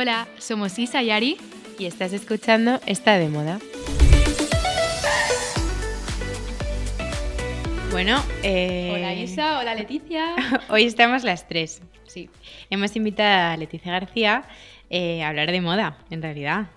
Hola, somos Isa y Ari y estás escuchando Está de Moda. Bueno, Hola Isa, hola Leticia. Hoy estamos las tres. Sí. Hemos invitado a Leticia García a hablar de moda, en realidad.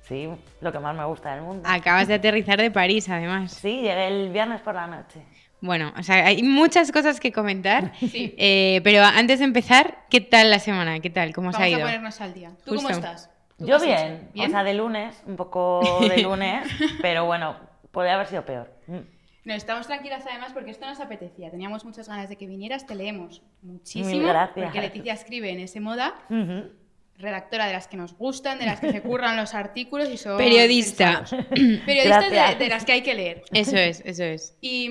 Sí, lo que más me gusta del mundo. Acabas de aterrizar de París, además. Sí, llegué el viernes por la noche. Bueno, o sea, hay muchas cosas que comentar. Sí. Pero antes de empezar, ¿qué tal la semana? ¿Qué tal? ¿Cómo os ha ido? Vamos a ponernos al día. ¿Tú Justo. cómo estás? ¿Tú Yo qué has hecho? bien, o sea, de lunes, un poco de lunes, pero bueno, podría haber sido peor. No, estamos tranquilas además porque esto nos apetecía. Teníamos muchas ganas de que vinieras, te leemos muchísimo. Mil gracias. Porque Leticia escribe en ese Moda, Ujú. redactora de las que nos gustan, de las que se curran los artículos y son... Periodista. Periodistas Gracias. de las que hay que leer. Eso es. Y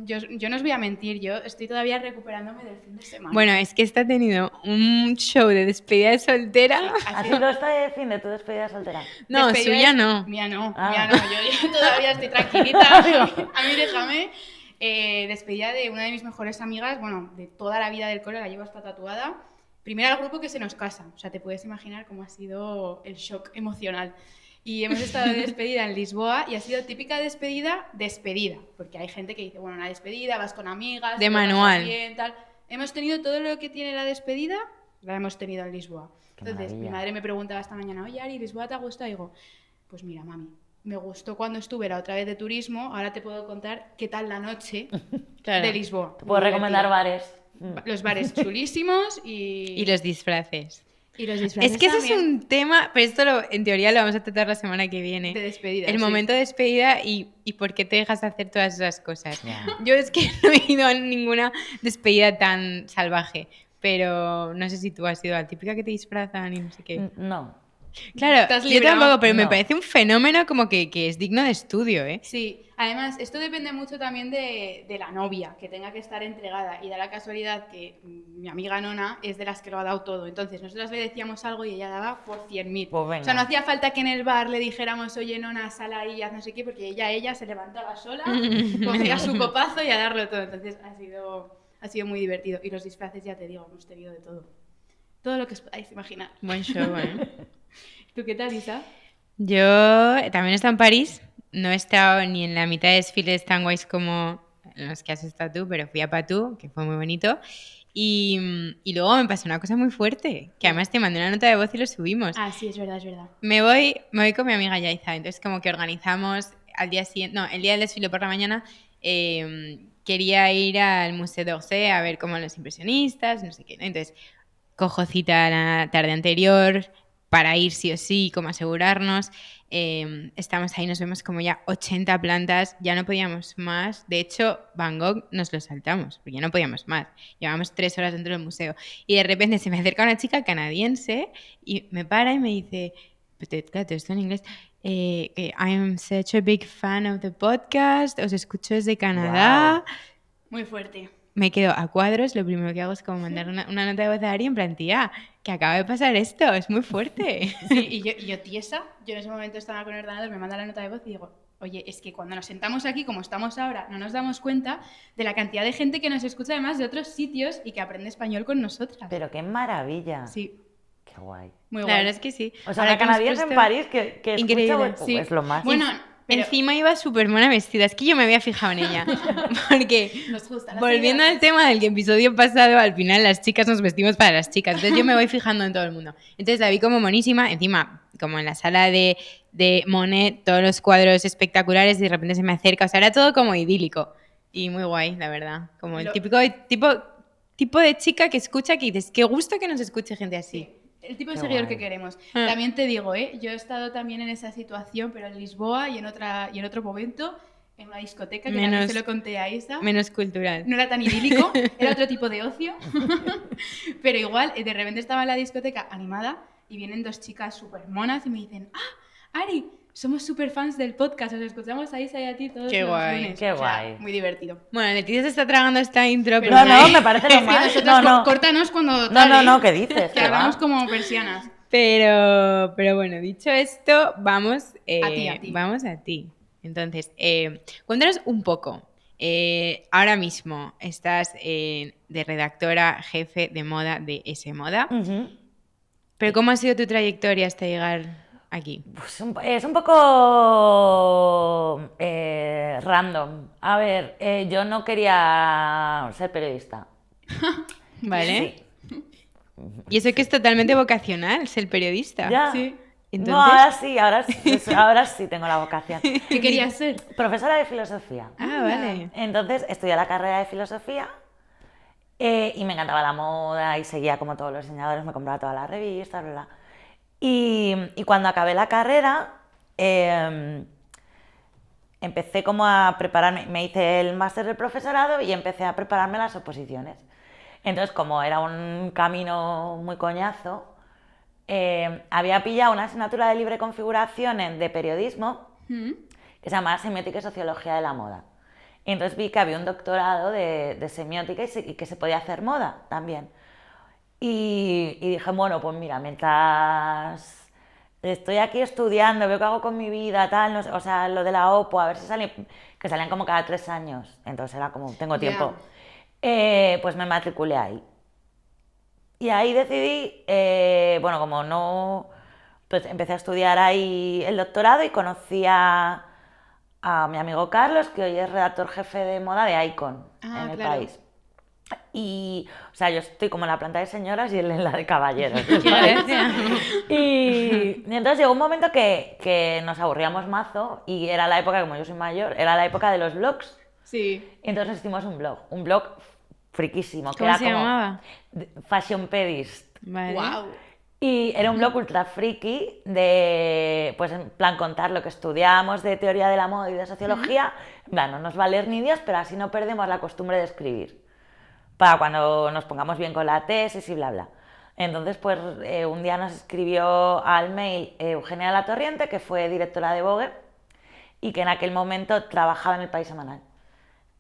yo no os voy a mentir, yo estoy todavía recuperándome del fin de semana. Bueno, es que esta ha tenido un show de despedida de soltera. ¿Ha sido esta fin de tu despedida soltera? No, Despedida suya de- no. Mía no, Ah. mía no. Yo todavía estoy tranquilita. A mí déjame. Despedida de una de mis mejores amigas, bueno, de toda la vida del cole, la llevo hasta tatuada. Primero al grupo que se nos casa. O sea, te puedes imaginar cómo ha sido el shock emocional. Y hemos estado de despedida en Lisboa y ha sido típica despedida, porque hay gente que dice, bueno, una despedida, vas con amigas, De te lo pasas manual. bien, tal. Hemos tenido todo lo que tiene la despedida, la hemos tenido en Lisboa. Qué Entonces, mi maravilla. madre me preguntaba esta mañana, oye, Ari, ¿Lisboa te ha gustado? Y digo, pues mira, mami, me gustó cuando estuve la otra vez de turismo, ahora te puedo contar qué tal la noche Claro. de Lisboa. Te puedo Muy recomendar divertida. bares. Los bares chulísimos Y los disfraces. y los disfraces Es que ese es también un tema, pero esto en teoría lo vamos a tratar la semana que viene. de despedida. El sí. momento de despedida y por qué te dejas de hacer todas esas cosas. Ya. Yo es que no he ido a ninguna despedida tan salvaje, pero no sé si tú has ido a la típica que te disfrazan y no sé qué. No. Claro, Estás yo librado. tampoco, pero me No. parece un fenómeno como que es digno de estudio, ¿eh? Sí, además, esto depende mucho también de la novia, que tenga que estar entregada. Y da la casualidad que mi amiga Nona es de las que lo ha dado todo. Entonces, nosotras le decíamos algo y ella daba por 100.000. Pues venga. O sea, no hacía falta que en el bar le dijéramos, oye, Nona, sal ahí y haz no sé qué, porque ella se levantaba sola, cogía su copazo y a darlo todo. Entonces, ha sido muy divertido. Y los disfraces, ya te digo, hemos tenido de todo. Todo lo que os podáis imaginar. Buen show, ¿eh? ¿Tú qué tal, Isa? Yo también he estado en París, no he estado ni en la mitad de desfiles tan guays como en los que has estado tú, pero fui a Patou, que fue muy bonito. Y luego me pasó una cosa muy fuerte, que además te mandé una nota de voz y lo subimos. Ah, sí, es verdad, es verdad. Me voy con mi amiga Yaiza, entonces como que organizamos al día siguiente, no, el día del desfile por la mañana, quería ir al Museo d'Orsay a ver como los impresionistas, no sé qué, ¿no? Entonces cojo cita la tarde anterior para ir sí o sí, como asegurarnos. Estamos ahí, nos vemos como ya 80 plantas, ya no podíamos más. De hecho, Van Gogh nos lo saltamos, porque ya no podíamos más. Llevábamos 3 horas dentro del museo. Y de repente se me acerca una chica canadiense y me para y me dice, claro, todo esto en inglés, que I'm such a big fan of the podcast, os escucho desde Canadá. Wow. Muy fuerte. Me quedo a cuadros, lo primero que hago es como mandar una nota de voz a Ari en plan, tía, que acaba de pasar esto, es muy fuerte. Sí, y yo tiesa, yo en ese momento estaba con el ordenador, me manda la nota de voz y digo, oye, es que cuando nos sentamos aquí, como estamos ahora, no nos damos cuenta de la cantidad de gente que nos escucha además de otros sitios y que aprende español con nosotras. Pero qué maravilla. Sí, Qué guay. muy La guay. verdad es que sí. O sea, Ahora una que hemos canadiense en puesto- París que Increíble, escucha, sí. es lo más. Bueno, pero Encima iba súper buena vestida, es que yo me había fijado en ella. Porque nos gusta. volviendo al tema del episodio pasado, al final las chicas nos vestimos para las chicas, entonces yo me voy fijando en todo el mundo. Entonces la vi como monísima, encima, como en la sala de Monet, todos los cuadros espectaculares y de repente se me acerca, o sea, era todo como idílico y muy guay, la verdad. Como el Lo- típico tipo de chica que escucha que dices, qué gusto que nos escuche gente así. Sí, el tipo de Qué seguidor guay. que queremos. Ah. También te digo, yo he estado también en esa situación, pero en Lisboa y en otro momento, en una discoteca, que también se lo conté a Isa. Menos cultural. No era tan idílico, era otro tipo de ocio. Pero igual, de repente estaba en la discoteca animada y vienen 2 chicas súper monas y me dicen, ¡ah, Ari! Somos súper fans del podcast, os escuchamos a Isa y a ti todos Qué los guay, lunes. qué O sea, guay. muy divertido. Bueno, Leticia se está tragando esta intro, pero No, no, me parece lo Es que más. nosotras No, no. córtanos cuando No, tal, no, ¿eh? no, ¿qué dices? Que ¿Qué hablamos va? como persianas. Pero bueno, dicho esto, vamos A ti. Vamos a ti. Entonces, cuéntanos un poco. Ahora mismo estás de redactora jefe de moda de S Moda. Ujú. Pero ¿cómo ha sido tu trayectoria hasta llegar aquí? Pues es un poco random. A ver, yo no quería ser periodista. ¿Vale? Sí. Y eso que es totalmente vocacional, ser periodista. Ya. Sí. Entonces, No, ahora sí tengo la vocación. ¿Qué querías ser? Profesora de filosofía. vale. Entonces estudié la carrera de filosofía y me encantaba la moda y seguía como todos los diseñadores, me compraba todas las revistas, bla, bla. Y cuando acabé la carrera, empecé como a prepararme, me hice el máster del profesorado y empecé a prepararme las oposiciones. Entonces, como era un camino muy coñazo, había pillado una asignatura de libre configuración de periodismo que se llamaba Semiótica y Sociología de la Moda. Y entonces vi que había un doctorado de semiótica y que se podía hacer moda también. Y dije, bueno, pues mira, mientras estoy aquí estudiando, veo qué hago con mi vida, tal, no sé, o sea, lo de la OPO, a ver si sale, que salían como cada 3 años, entonces era como, tengo tiempo. Pues me matriculé ahí. Y ahí decidí, bueno, como no, pues empecé a estudiar ahí el doctorado y conocí a mi amigo Carlos, que hoy es redactor jefe de moda de Icon en el país. Y, o sea, yo estoy como en la planta de señoras y él en la de caballeros. Y entonces llegó un momento que nos aburríamos mazo y era la época, como yo soy mayor, era la época de los blogs. Sí. Entonces hicimos un blog friquísimo, que ¿Cómo era se como llamaba? Fashion Pedist. Vale. Wow. Y era un blog ultra friki de, pues en plan contar lo que estudiamos de teoría de la moda y de sociología. En plan, no nos va a leer ni Dios, pero así no perdemos la costumbre de escribir. Para cuando nos pongamos bien con la tesis y bla, bla. Entonces, pues un día nos escribió al mail Eugenia Latorriente, que fue directora de Vogue y que en aquel momento trabajaba en El País Semanal.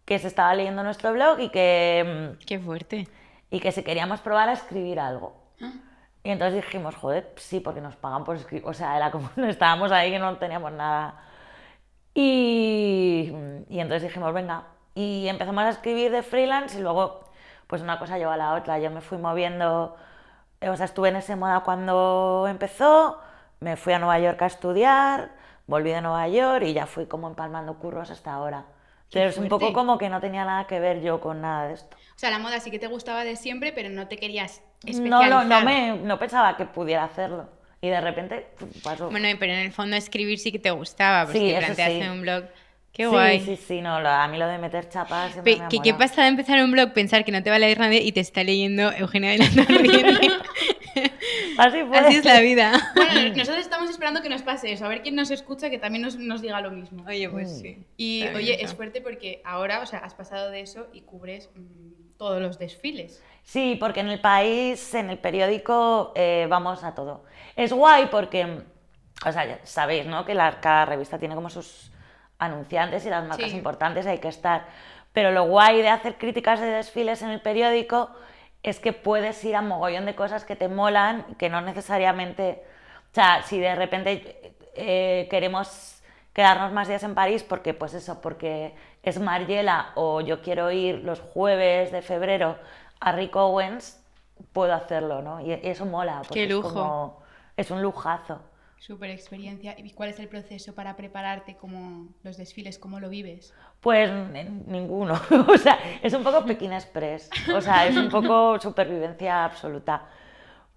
Que se estaba leyendo nuestro blog y que... Qué fuerte. Y que si queríamos probar a escribir algo. Y entonces dijimos, joder, sí, porque nos pagan por escribir. O sea, era como, estábamos ahí que no teníamos nada. Y entonces dijimos, venga. Y empezamos a escribir de freelance y luego, pues una cosa llevó a la otra. Yo me fui moviendo, o sea, estuve en ese moda cuando empezó, me fui a Nueva York a estudiar, volví de Nueva York y ya fui como empalmando curros hasta ahora. Pero es un poco como que no tenía nada que ver yo con nada de esto. O sea, la moda sí que te gustaba de siempre, pero no te querías especializar. No pensaba que pudiera hacerlo. Y de repente pasó. Bueno, pero en el fondo escribir sí que te gustaba, pues Sí, te eso planteaste sí. un blog. Qué guay. Sí, no, a mí lo de meter chapas siempre me ha ¿Qué molado. pasa de empezar un blog, pensar que no te va a leer nadie y te está leyendo Eugenia de la Torriente? Así fue. Así es la vida. Bueno, nosotros estamos esperando que nos pase eso, a ver quién nos escucha que también nos diga lo mismo. Oye, pues sí. Y Está bien, oye, ¿no? es fuerte porque ahora, o sea, has pasado de eso y cubres todos los desfiles. Sí, porque en el país, en el periódico, vamos a todo. Es guay porque, o sea, ya sabéis, ¿no? Que cada revista tiene como sus anunciantes y las marcas Sí. importantes hay que estar. Pero lo guay de hacer críticas de desfiles en el periódico es que puedes ir a mogollón de cosas que te molan, que no necesariamente... O sea, si de repente queremos quedarnos más días en París porque, pues eso, porque es Margiela o yo quiero ir los jueves de febrero a Rick Owens, puedo hacerlo, ¿no? Y eso mola. Porque Qué lujo. Es un lujazo. Súper experiencia. ¿Y cuál es el proceso para prepararte como los desfiles? ¿Cómo lo vives? Pues ninguno. O sea, es un poco Pekín Express. O sea, es un poco supervivencia absoluta.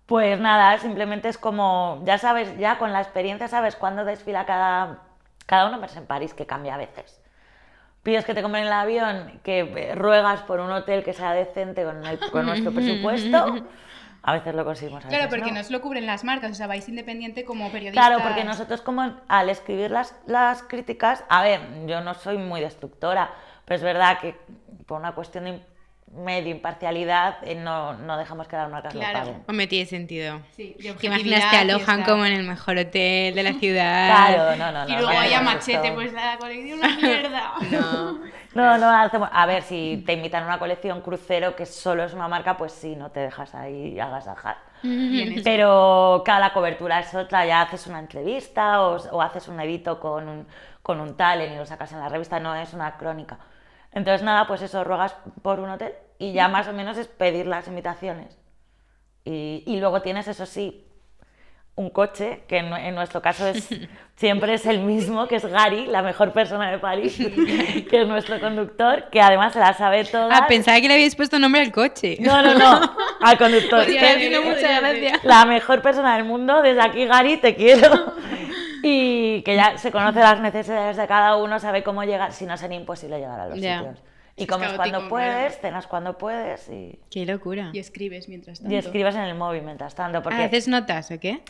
Pues nada, simplemente es como, ya sabes, ya con la experiencia sabes cuándo desfila cada uno, pues en París, que cambia a veces. Pides que te compren el avión, que ruegas por un hotel que sea decente con nuestro presupuesto. A veces lo conseguimos, a Claro, veces porque no. no os lo cubren las marcas, o sea, vais independiente como periodistas. Claro, porque nosotros como al escribir las críticas, a ver, yo no soy muy destructora, pero es verdad que por una cuestión de medio imparcialidad no dejamos que las marcas Claro. lo paguen. Hombre, tiene sentido. Sí, de ¿Te imaginas te alojan objetividad, como en el mejor hotel de la ciudad? Claro, no. Y luego no, haya no, machete, esto- pues la colección una mierda. No. hacemos... A ver, si te invitan a una colección crucero que solo es una marca, pues sí, no te dejas ahí agasajar. Bien hecho. Pero claro, la cobertura es otra, ya haces una entrevista o haces un edito con un talent y lo sacas en la revista, no es una crónica. Entonces nada, pues eso, ruegas por un hotel y ya más o menos es pedir las invitaciones. Y luego tienes, eso sí, un coche, que en nuestro caso siempre es el mismo, que es Gary, la mejor persona de París, que es nuestro conductor, que además se la sabe toda. Ah, pensaba que le habíais puesto nombre al coche. No, al conductor. Podría Que ser, es Muchas gracias. la mejor persona del mundo, desde aquí Gary, te quiero. Y que ya se conoce las necesidades de cada uno, sabe cómo llegar, si no sería imposible llegar a los Ya. sitios. Y Es comes caótico, cuando puedes, claro. cenas cuando puedes Qué locura. Y escribes mientras tanto. y escribes en el móvil mientras tanto. Porque ¿Haces notas o qué?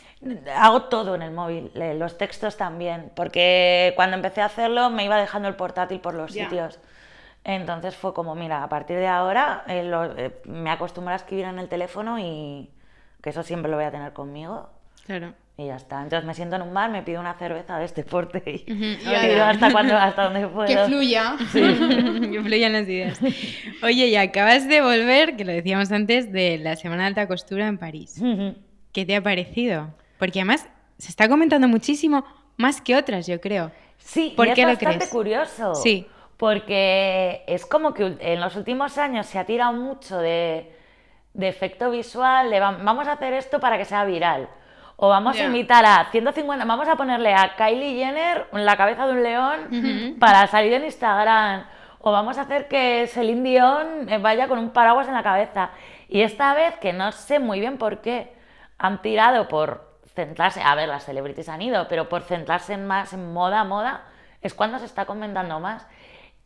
hago todo en el móvil, los textos también, porque cuando empecé a hacerlo me iba dejando el portátil por los Ya. sitios. Entonces fue como, mira, a partir de ahora me acostumbro a escribir en el teléfono y que eso siempre lo voy a tener conmigo Claro. y ya está. Entonces me siento en un bar, me pido una cerveza de este porte y Ujú, tiro hasta donde puedo. Que fluya. Que fluyan las ideas. Oye, y acabas de volver, que lo decíamos antes, de la Semana de Alta Costura en París. ¿Qué te ha parecido? Porque además se está comentando muchísimo, más que otras, yo creo. Sí, ¿Por y qué es lo bastante crees? curioso. Sí. Porque es como que en los últimos años se ha tirado mucho de efecto visual, de vamos a hacer esto para que sea viral. O vamos a Ya. invitar a 150, vamos a ponerle a Kylie Jenner la cabeza de un león para salir en Instagram. O vamos a hacer que Celine Dion vaya con un paraguas en la cabeza. Y esta vez, que no sé muy bien por qué, han tirado por centrarse, a ver, las celebrities han ido, pero por centrarse más en moda, es cuando se está comentando más.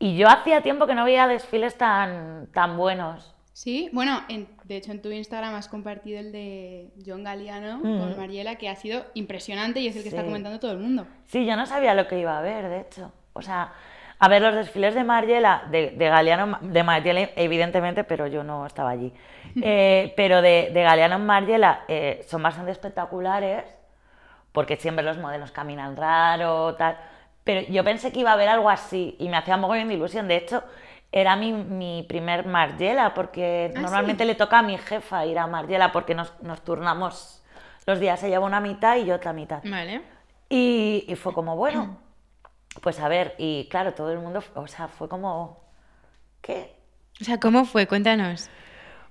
Y yo hacía tiempo que no veía desfiles tan buenos. Sí, bueno, de hecho en tu Instagram has compartido el de John Galliano con Mariela, que ha sido impresionante y es el que está Sí. comentando todo el mundo. Sí, yo no sabía lo que iba a ver, de hecho. O sea, a ver, los desfiles de Margiela, de Galeano, de Margiela evidentemente, pero yo no estaba allí. Pero de Galeano en Margiela son bastante espectaculares, porque siempre los modelos caminan raro, tal. Pero yo pensé que iba a haber algo así y me hacía mogollón de ilusión. De hecho, era mi primer Margiela, porque ¿Ah, normalmente sí? le toca a mi jefa ir a Margiela, porque nos turnamos los días. Se lleva una mitad y yo otra mitad. Vale. Y fue como, bueno, pues a ver, y claro, todo el mundo, o sea, fue como, ¿qué? O sea, ¿cómo fue? Cuéntanos.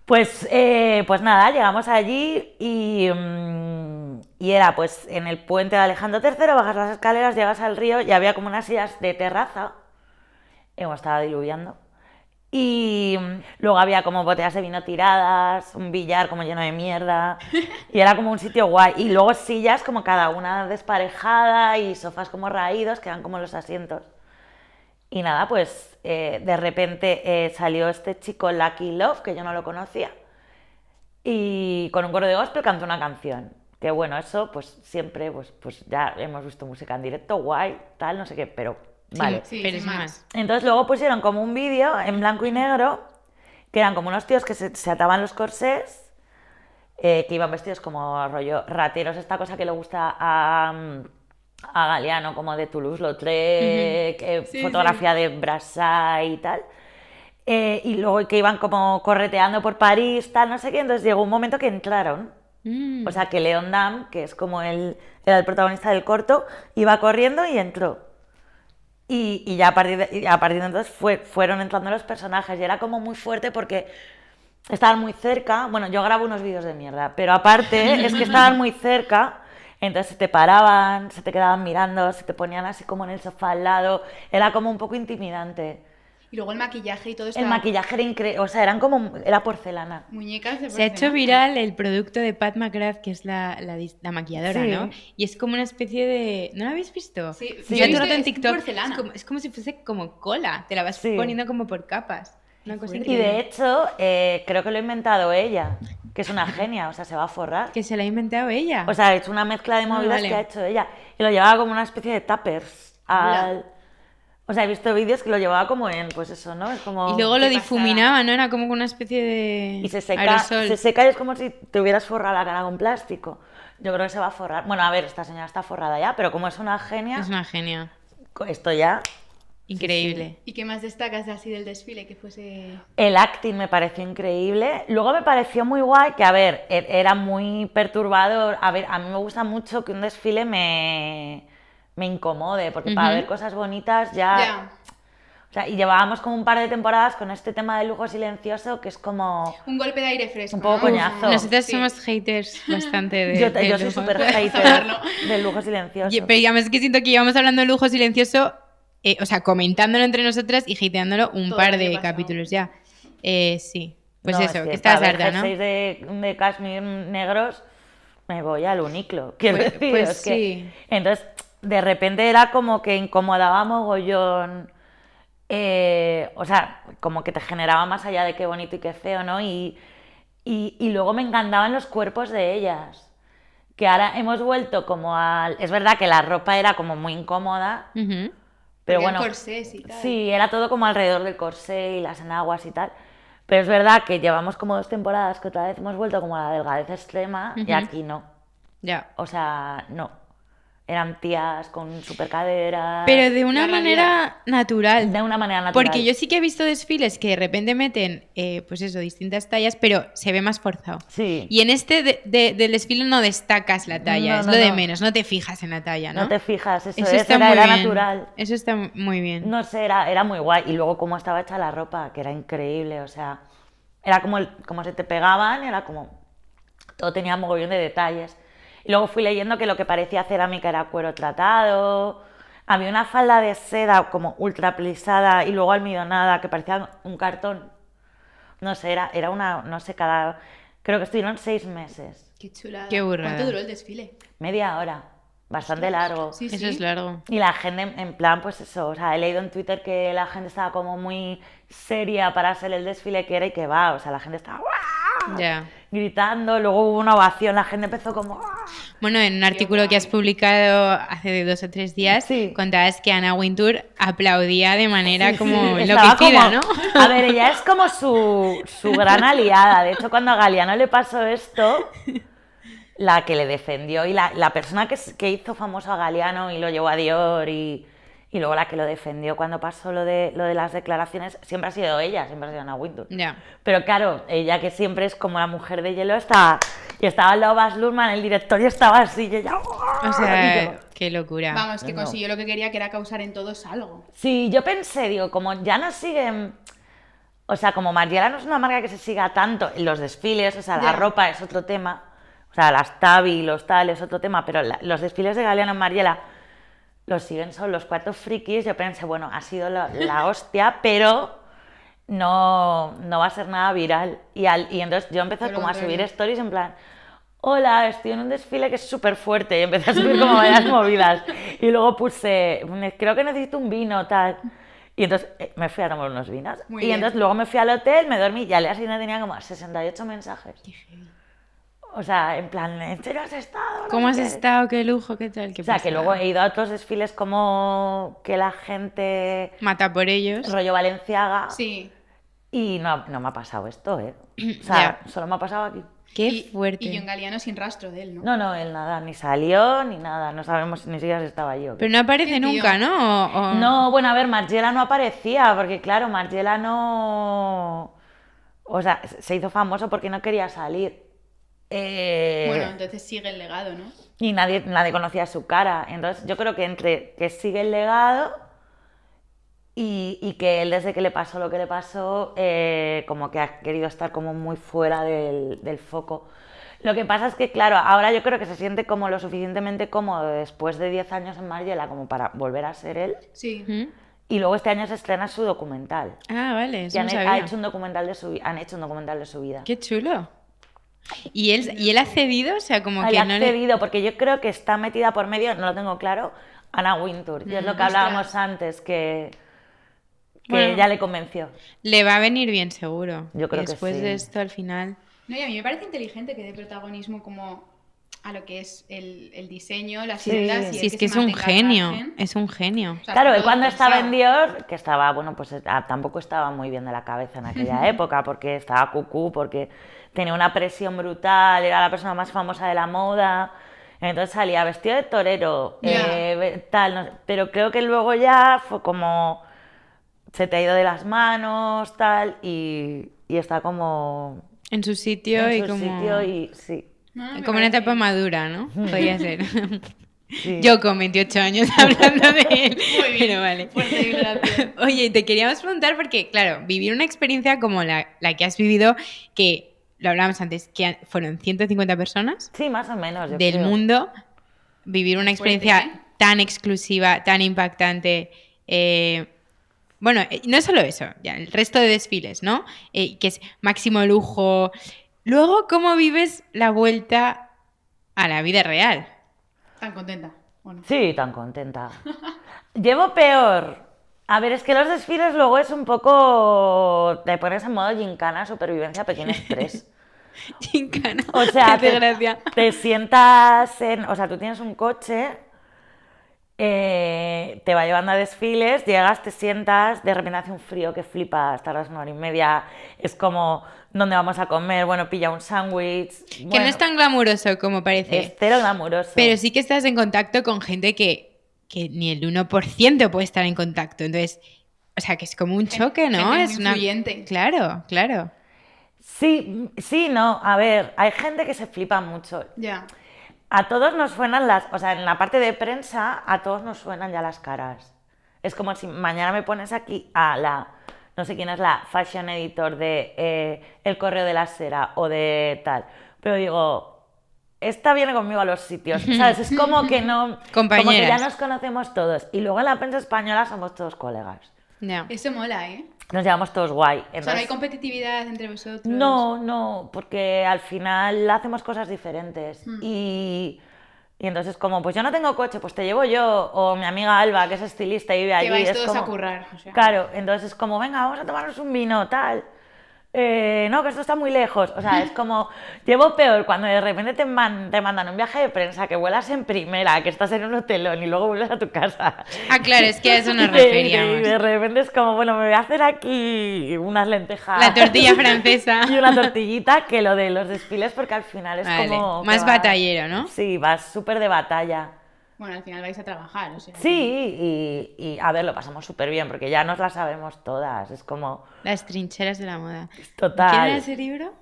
Pues nada, llegamos allí y era pues en el puente de Alejandro III, bajas las escaleras, llegas al río y había como unas sillas de terraza, como estaba diluviando. Y luego había como botellas de vino tiradas, un billar como lleno de mierda, y era como un sitio guay. Y luego sillas como cada una desparejada y sofás como raídos, que eran como los asientos. Y nada, pues de repente salió este chico Lucky Love, que yo no lo conocía, y con un coro de gospel cantó una canción. Que bueno, eso pues siempre, pues ya hemos visto música en directo, guay, tal, no sé qué, pero vale. Sí, pero sin es más. más. Entonces luego pusieron como un vídeo en blanco y negro, que eran como unos tíos que se ataban los corsés, que iban vestidos como rollo rateros, esta cosa que le gusta a Galeano, como de Toulouse-Lautrec, Sí, fotografía de Brassai y tal. Y luego que iban como correteando por París, tal, no sé qué. Entonces llegó un momento que entraron. O sea, que Leon Dam, que es como era el protagonista del corto, iba corriendo y entró. Y ya a partir de entonces fueron entrando los personajes y era como muy fuerte porque estaban muy cerca. Bueno, yo grabo unos vídeos de mierda, pero aparte es que estaban muy cerca, entonces se te paraban, se te quedaban mirando, se te ponían así como en el sofá al lado, era como un poco intimidante. Y luego el maquillaje y todo esto. El maquillaje era increíble, o sea, era porcelana. Muñecas de Se ha hecho porcelana. viral el producto de Pat McGrath, que es la maquilladora, Sí. ¿no? Y es como una especie de... ¿No lo habéis visto? Sí, Yo yo he he visto visto en es TikTok. porcelana. Es como si fuese como cola. Te la vas Sí. poniendo como por capas. Una cosa Y increíble. de hecho, creo que lo ha inventado ella, que es una genia, o sea, se va a forrar. Que se la ha inventado ella. O sea, ha hecho una mezcla de movidas vale. que ha hecho ella. Y lo llevaba como una especie de tuppers. O sea, he visto vídeos que lo llevaba como en, pues eso, ¿no? Es como... y luego lo qué difuminaba, ¿no? Era como una especie de Y se seca aerosol. y es como si te hubieras forrado la cara con plástico. Yo creo que se va a forrar. Bueno, a ver, esta señora está forrada ya, pero como es una genia, Es una genia. esto ya... Increíble. ¿Y qué más destacas así del desfile que fuese...? El acting me pareció increíble. Luego me pareció muy guay que, a ver, era muy perturbador. A ver, a mí me gusta mucho que un desfile me incomode, porque para Ujú. ver cosas bonitas ya... Ya. O sea, y llevábamos como un par de temporadas con este tema del lujo silencioso que es como... Un golpe de aire fresco. Un poco ¿no? coñazo. Nosotras Sí. somos haters bastante de Yo del soy lujo. súper hater saberlo. del lujo silencioso. Pero digamos es que siento que íbamos hablando de lujo silencioso, o sea, comentándolo entre nosotras y hateándolo un Todo par el año de pasado. capítulos ya. Sí, pues No, eso, es que estás para ver harta, ¿no? jerseys de cashmere negros, me voy al Uniclo. Quiero Pues- decir, pues es que... sí. Entonces, de repente era como que incomodaba mogollón. O sea, como que te generaba más allá de qué bonito y qué feo, ¿no? Y luego me encantaban los cuerpos de ellas. Que ahora hemos vuelto como al... Es verdad que la ropa era como muy incómoda, Ujú. pero Porque bueno, corsés y tal. sí, era todo como alrededor del corsé y las enaguas y tal. Pero es verdad que llevamos como 2 temporadas que otra vez hemos vuelto como a la delgadez extrema y Ujú. aquí no. Ya. O sea, no. Eran tías con super caderas. Pero de una La manera natural. de una manera natural. Porque yo sí que he visto desfiles que de repente meten, pues eso, distintas tallas, pero se ve más forzado. Sí. Y en este del desfile no destacas la talla, No, es no, lo de no. menos, no te fijas en la talla, ¿no? No te fijas, eso Eso es, está era muy bien. natural. Eso está muy bien. No sé, era muy guay. Y luego cómo estaba hecha la ropa, que era increíble. O sea, era como se te pegaban, era como... Todo tenía mogollón de detalles. Y luego fui leyendo que lo que parecía cerámica era cuero tratado. Había una falda de seda como ultra plisada y luego almidonada que parecía un cartón. No sé, era una... No sé, creo que estuvieron 6 meses. Qué chulada. Qué burrada. ¿Cuánto duró el desfile? Media hora. Bastante Ostras, largo. sí, Eso sí. es largo. Y la gente, en plan, pues eso, o sea, he leído en Twitter que la gente estaba como muy seria para ser el desfile que era y que va, o sea, la gente estaba ¡guau! Ya. Gritando, luego hubo una ovación, la gente empezó como ¡guau! Bueno, en un artículo que has publicado hace 2 o 3 días, Sí. contabas que Anna Wintour aplaudía de manera como Sí, estaba enloquecida, como- ¿no? A ver, ella es como su gran aliada, de hecho cuando a Galeano le pasó esto, la que le defendió y la persona que hizo famoso a Galeano y lo llevó a Dior y luego la que lo defendió cuando pasó lo de las declaraciones, siempre ha sido ella, siempre ha sido Anna Wintour. Ya. Pero claro, ella que siempre es como la mujer de hielo, estaba al lado Baz Luhrmann, el director, y estaba así, y ella... O y sea, yo- qué locura. Vamos, que No. consiguió lo que quería, que era causar en todos algo. Sí, yo pensé, digo, como ya no siguen... O sea, como Margiela no es una marca que se siga tanto en los desfiles, o sea, la Ya. ropa es otro tema, o sea, las tabi, los tal, es otro tema, pero los desfiles de Galeano en Margiela los siguen son los 4 frikis, yo pensé, bueno, ha sido la hostia, pero no va a ser nada viral. Y entonces yo empecé Todo lo como a subir contrario. stories en plan, hola, estoy en un desfile que es súper fuerte, y empecé a subir como varias movidas. Y luego puse, creo que necesito un vino, tal. Y entonces me fui a tomar unos vinos. Muy y bien. entonces luego me fui al hotel, me dormí y al día siguiente tenía como 68 mensajes. O sea, en plan, ¿en serio has estado? No ¿Cómo has sé qué. estado? ¿Qué lujo? ¿Qué tal? ¿Qué O sea, que pasa? luego he ido a otros desfiles como que la gente, Mata por ellos. rollo Valenciaga, Sí. y no me ha pasado esto, ¿eh? O sea, Ya. solo me ha pasado aquí. Qué Y fuerte. John Galliano sin rastro de él, ¿no? No, él nada, ni salió, ni nada, no sabemos ni siquiera si estaba yo. Pero no aparece Qué tío. nunca, ¿no? No, bueno, a ver, Margiela no aparecía, porque claro, Margiela no... O sea, se hizo famoso porque no quería salir. Bueno, entonces sigue el legado, ¿no? Y nadie conocía su cara. Entonces yo creo que entre que sigue el legado y que él desde que le pasó lo que le pasó, como que ha querido estar como muy fuera del foco. Lo que pasa es que, claro, ahora yo creo que se siente como lo suficientemente cómodo después de 10 años en Margiela como para volver a ser él. Sí. ¿Mm? Y luego este año se estrena su documental. Ah, vale, eso Y no han sabía. hecho un documental han hecho un documental de su vida. Qué chulo. ¿Y él ha cedido? O sea, como Ay, que ha no accedido, porque yo creo que está metida por medio, no lo tengo claro, Anna Wintour. Y es lo que ostras. hablábamos antes, que Bueno. ya le convenció. le va a venir bien seguro. Yo creo Y que después sí. de esto, al final... No, y a mí me parece inteligente que dé protagonismo como a lo que es el diseño, las Sí. prendas y Sí, el es que es se un mantenga al genio. margen. Es un genio. O sea, Claro, él todo cuando estaba en pensado. Dior, que estaba, bueno, pues tampoco estaba muy bien de la cabeza en aquella época, porque estaba cucú, porque tenía una presión brutal, era la persona más famosa de la moda, entonces salía vestido de torero, Ya. tal, no sé, pero creo que luego ya fue como, se te ha ido de las manos, tal, y está como En su sitio en y su como... sitio y sí. No, no, me Como una parece etapa bien. madura, ¿no? Podría ser. Sí. Yo con 28 años hablando de él. Muy bien. Pero vale. Fuerte declaración. Oye, te queríamos preguntar porque, claro, vivir una experiencia como la que has vivido, que lo hablábamos antes, que fueron 150 personas Sí, más o menos, yo del creo. mundo, vivir una Fuerte, experiencia ¿eh? tan exclusiva, tan impactante. Bueno, no solo eso, ya, el resto de desfiles, ¿no? Que es máximo lujo. Luego, ¿cómo vives la vuelta a la vida real? Tan contenta. Bueno. Sí, tan contenta. Llevo peor. A ver, es que los desfiles luego es un poco... Te pones en modo gincana, supervivencia, pequeño estrés. Gincana. O sea, Qué gracia. te sientas en... O sea, tú tienes un coche, te va llevando a desfiles, llegas, te sientas, de repente hace un frío que flipas, tardas 1 hora y media, es como, ¿dónde vamos a comer? Bueno, pilla un sándwich. Que Bueno, no es tan glamuroso como parece. es cero glamuroso. Pero sí que estás en contacto con gente que ni el 1% puede estar en contacto. Entonces, o sea, que es como un choque, ¿no? Gente Es muy una... influyente. Claro, claro. Sí, sí, no, a ver, hay gente que se flipa mucho. Ya. A todos nos suenan o sea, en la parte de prensa, a todos nos suenan ya las caras. Es como si mañana me pones aquí a no sé quién es la fashion editor de El Correo de la Sera o de tal, pero digo, esta viene conmigo a los sitios, ¿sabes? Es como que no, como que ya Compañeras. nos conocemos todos. Y luego en la prensa española somos todos colegas. Ya. Eso mola, ¿eh? Nos llevamos todos guay. O sea, no hay Entonces, competitividad entre vosotros. no, porque al final hacemos cosas diferentes. Hmm. Y entonces, como, pues yo no tengo coche, pues te llevo yo, o mi amiga Alba, que es estilista y vive allí. Que vais es todos como, a currar. O sea. Claro, entonces es como, venga, vamos a tomarnos un vino, tal. No, que esto está muy lejos. O sea, es como, llevo peor cuando de repente te mandan un viaje de prensa, que vuelas en primera, que estás en un hotelón y luego vuelves a tu casa. Ah, claro, es que a eso nos Y de referíamos. repente es como, bueno, me voy a hacer aquí unas lentejas. La tortilla francesa. Y una tortillita, que lo de los desfiles, porque al final es Vale, como... que más vas- batallero, ¿no? Sí, vas súper de batalla. Bueno, al final vais a trabajar, o sea. Sí, y a ver, lo pasamos súper bien, porque ya nos la sabemos todas. Es como, Las trincheras de la moda. total. ¿Quién era ese libro?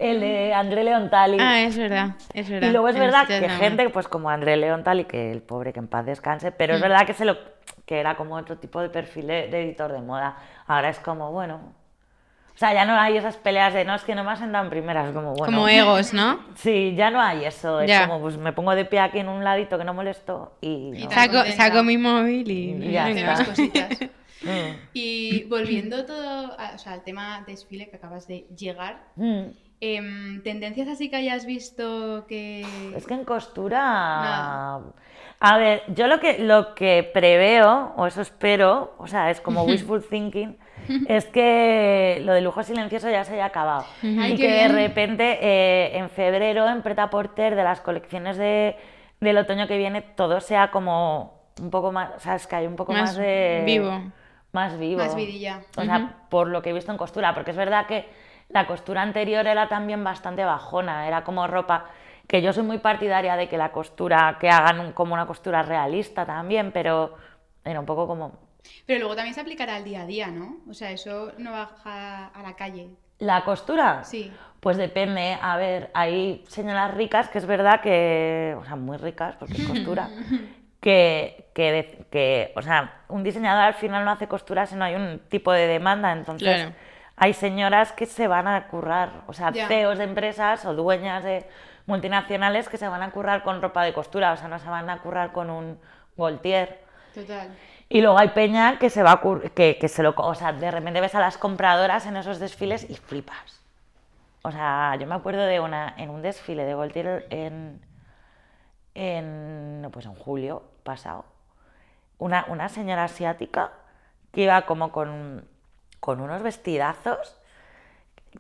El de André Leontali. Ah, es verdad, es verdad. Y luego es verdad Necesitas que la gente, pues como André Leontali, que el pobre que en paz descanse, pero es verdad que era como otro tipo de perfil de editor de moda. Ahora es como, bueno... O sea, ya no hay esas peleas de, no, es que no me has sentado en primeras, como, bueno... Como egos, ¿no? Sí, ya no hay eso. Es Ya. como, pues me pongo de pie aquí en un ladito que no molesto y... Y no. tal. Saco mi móvil y Ya venga. está. Hacemos cositas. Mm. Y volviendo todo, o sea, al tema desfile que acabas de llegar, Mm. tendencias así que hayas visto que... Es que en costura... Nada. A ver, yo lo que preveo, o eso espero, o sea, es como wishful thinking, es que lo de lujo silencioso ya se haya acabado. Ay, Y qué que de bien. repente, en febrero, en Pret-a-Porter, de las colecciones del otoño que viene, todo sea como un poco más, o sea, es que hay un poco más, Más de... vivo. Más vivo. Más vidilla. O sea, por lo que he visto en costura, porque es verdad que la costura anterior era también bastante bajona, era como ropa, que yo soy muy partidaria de que la costura, que hagan como una costura realista también, pero era un poco como... Pero luego también se aplicará al día a día, ¿no? O sea, eso no baja a la calle. ¿La costura? Sí. Pues depende, a ver, hay señoras ricas que es verdad que, o sea, muy ricas, porque es costura, o sea, un diseñador al final no hace costura si no hay un tipo de demanda, entonces Claro. hay señoras que se van a currar, o sea, Ya. CEOs de empresas o dueñas de multinacionales que se van a currar con ropa de costura, o sea, no se van a currar con un Gaultier. Total. Y luego hay peña que se va a que se lo... O sea, de repente ves a las compradoras en esos desfiles y flipas. O sea, yo me acuerdo de en un desfile de Gaultier pues en julio pasado, una señora asiática que iba como con unos vestidazos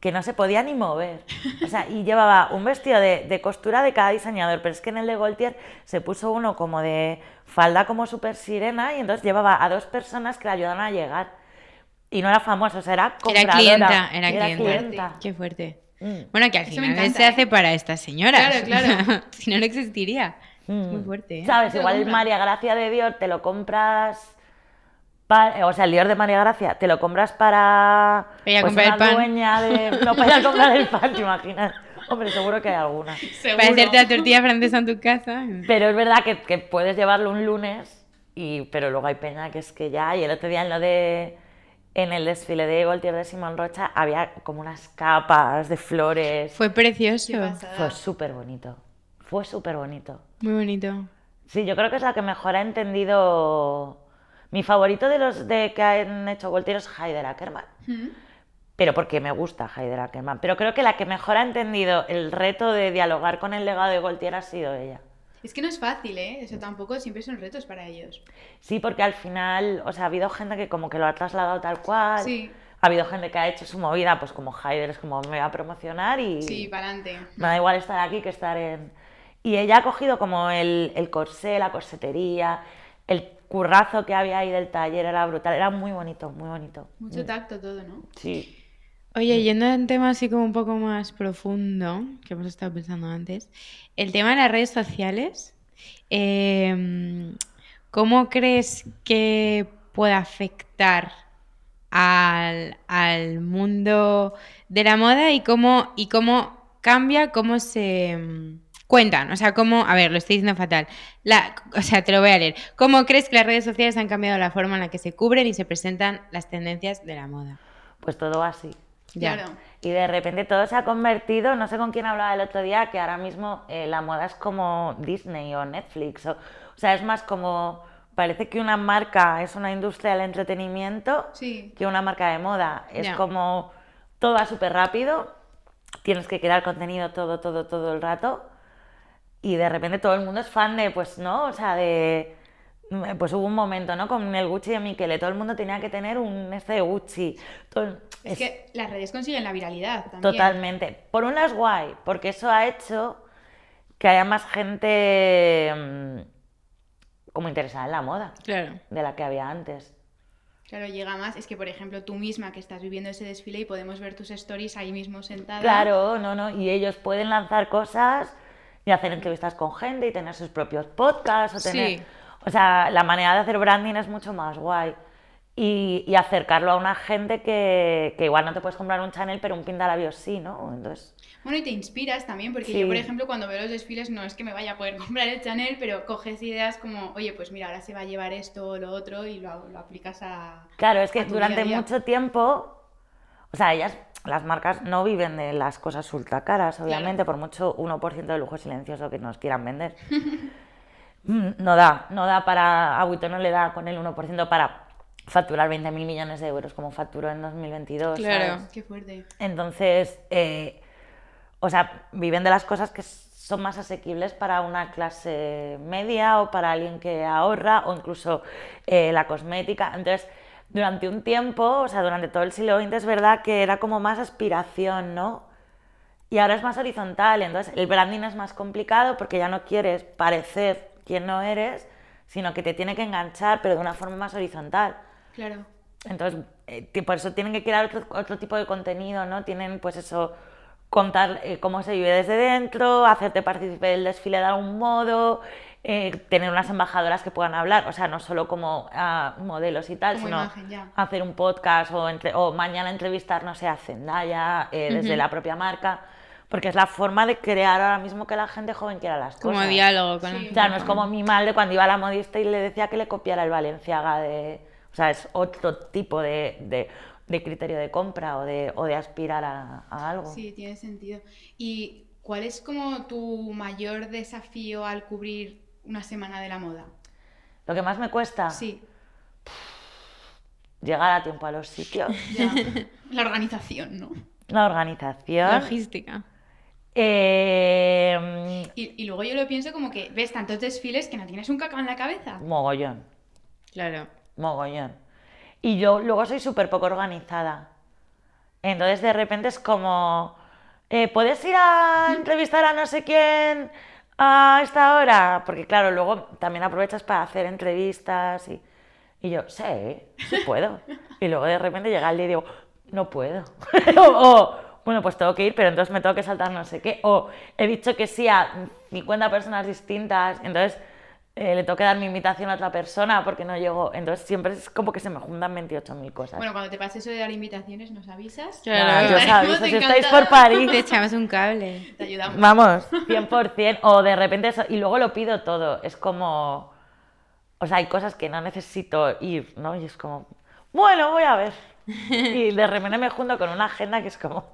que no se podía ni mover. O sea, y llevaba un vestido de costura de cada diseñador, pero es que en el de Gaultier se puso uno como de falda como súper sirena y entonces llevaba a 2 personas que la ayudaban a llegar. Y no era famosa, o sea, era compradora. Era clienta. Qué fuerte. Mm. Bueno, que al Eso me final encanta, se hace ¿eh? para estas señoras. Claro, claro. Si no, no existiría. Mm. Muy fuerte, ¿eh? ¿Sabes? Te lo Igual el compras. María Gracia de Dior te lo compras... o sea, el Dior de María Gracia te lo compras para ir a pues, comprar una el pan. dueña de... No, para ir a comprar el pan, ¿te imaginas? Hombre, seguro que hay alguna. Seguro. Para hacerte la tortilla francesa en tu casa. Pero es verdad que puedes llevarlo un lunes, pero luego hay peña que es que ya... Y el otro día en el desfile de Gaultier de Simón Rocha había como unas capas de flores. Fue precioso. Qué pasada. Fue súper bonito. Fue súper bonito. Muy bonito. Sí, yo creo que es la que mejor ha entendido... Mi favorito de los que han hecho Gaultier es Haider Ackermann. Pero porque me gusta Haider Ackermann. Pero creo que la que mejor ha entendido el reto de dialogar con el legado de Gaultier ha sido ella. Es que no es fácil, ¿eh? Eso tampoco siempre son retos para ellos. Sí, porque al final, o sea, ha habido gente que como que lo ha trasladado tal cual. Sí. Ha habido gente que ha hecho su movida, pues como Haider es como me voy a promocionar y Sí, para adelante. me da igual estar aquí que estar en... Y ella ha cogido como el corsé, la corsetería, el currazo que había ahí del taller, era brutal, era muy bonito, muy bonito. Mucho tacto todo, ¿no? Sí. Oye, yendo a un tema así como un poco más profundo, que hemos estado pensando antes, el tema de las redes sociales, ¿cómo crees que puede afectar al mundo de la moda y cómo cambia, cómo se cuentan? O sea, cómo, a ver, lo estoy diciendo fatal. O sea, te lo voy a leer. ¿Cómo crees que las redes sociales han cambiado la forma en la que se cubren y se presentan las tendencias de la moda? Pues todo así. Ya. Claro. Y de repente todo se ha convertido, no sé con quién hablaba el otro día, que ahora mismo la moda es como Disney o Netflix. O sea, es más como, parece que una marca es una industria del entretenimiento Sí. que una marca de moda. Es Ya. como todo va súper rápido, tienes que crear contenido todo el rato y de repente todo el mundo es fan de, pues no, o sea, pues hubo un momento, ¿no? Con el Gucci de Michele, todo el mundo tenía que tener un de Gucci. Es que las redes consiguen la viralidad también. Totalmente. Por un lado es guay, porque eso ha hecho que haya más gente como interesada en la moda Claro. de la que había antes. Claro, llega más. Es que, por ejemplo, tú misma que estás viviendo ese desfile y podemos ver tus stories ahí mismo sentada. Claro, no, y ellos pueden lanzar cosas y hacer entrevistas con gente y tener sus propios podcasts o tener... Sí. O sea, la manera de hacer branding es mucho más guay. Y acercarlo a una gente que igual no te puedes comprar un Chanel, pero un pintalabios sí, ¿no? Entonces... Bueno, y te inspiras también, porque Sí. yo, por ejemplo, cuando veo los desfiles, no es que me vaya a poder comprar el Chanel, pero coges ideas como, oye, pues mira, ahora se va a llevar esto o lo otro y lo aplicas a... Claro, es que a tu durante día a día. mucho tiempo, o sea, las marcas no viven de las cosas ultra caras, obviamente, por mucho 1% de lujo silencioso que nos quieran vender. No da para, a Vuitton no le da con el 1% para facturar 20.000 millones de euros como facturó en 2022. Claro. ¿sabes? Qué fuerte. Entonces, o sea, viven de las cosas que son más asequibles para una clase media o para alguien que ahorra o incluso la cosmética. Entonces, durante un tiempo, o sea, durante todo el siglo XX es verdad que era como más aspiración, ¿no? Y ahora es más horizontal, entonces el branding es más complicado porque ya no quieres parecer quien no eres, sino que te tiene que enganchar, pero de una forma más horizontal. Claro. Entonces, por eso tienen que crear otro tipo de contenido, ¿no? Tienen, pues eso, contar cómo se vive desde dentro, hacerte partícipe del desfile de algún modo, tener unas embajadoras que puedan hablar, o sea, no solo como modelos y tal, Como sino imagen, ya. hacer un podcast o mañana entrevistar, no sé, a Zendaya desde la propia marca, porque es la forma de crear ahora mismo que la gente joven quiera las Como cosas. diálogo con Sí. la O sea, no es como mi madre cuando iba a la modista y le decía que le copiara el Balenciaga de... O sea, es otro tipo de criterio de compra o de aspirar a algo. Sí, tiene sentido. ¿Y cuál es como tu mayor desafío al cubrir una semana de la moda? Lo que más me cuesta, Sí, llegar a tiempo a los sitios, ya. La organización, ¿no? la organización. logística. Y luego yo lo pienso como que ves tantos desfiles que no tienes un cacao en la cabeza. Mogollón, Claro. mogollón. Y yo luego soy súper poco organizada. Entonces de repente es como, ¿puedes ir a entrevistar a no sé quién a esta hora? Porque claro, luego también aprovechas para hacer entrevistas y yo, sí puedo. Y luego de repente llega el día y digo, no puedo. Bueno, pues tengo que ir, pero entonces me tengo que saltar no sé qué. O he dicho que sí a 50 personas distintas, entonces le tengo que dar mi invitación a otra persona porque no llego. Entonces siempre es como que se me juntan 28.000 cosas. Bueno, cuando te pase eso de dar invitaciones, nos avisas. Claro. Nada, yo os Estaremos aviso, si estáis por encantadas. París, Te echamos un cable. Te ayudamos. vamos, 100%. O de repente eso, y luego lo pido todo. Es como... O sea, hay cosas que no necesito ir, ¿no? Y es como, bueno, voy a ver. Y de repente me junto con una agenda que es como,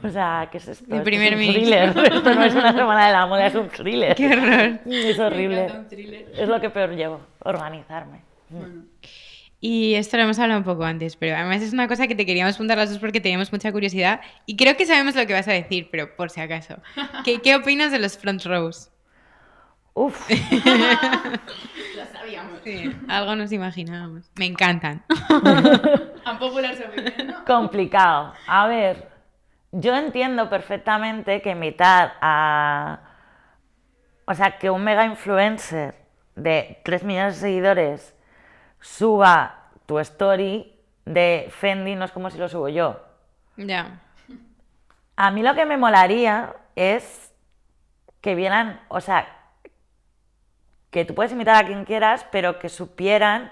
o sea, ¿qué es esto? De Esto primer es un ministro. thriller. Esto no es una semana de la moda, es un thriller. Qué horror. Es Me encanta horrible. un thriller. Es lo que peor llevo, organizarme. Bueno. Y esto lo hemos hablado un poco antes, pero además es una cosa que te queríamos preguntar las dos porque teníamos mucha curiosidad y creo que sabemos lo que vas a decir, pero por si acaso. ¿Qué opinas de los front rows? Uf, Lo sabíamos. Sí, algo nos imaginábamos. Me encantan. Unpopular opinion, ¿no? complicado. A ver, yo entiendo perfectamente que invitar a... O sea, que un mega influencer de 3 millones de seguidores suba tu story de Fendi no es como si lo subo yo. Ya. A mí lo que me molaría es que vieran, o sea, que tú puedes invitar a quien quieras, pero que supieran,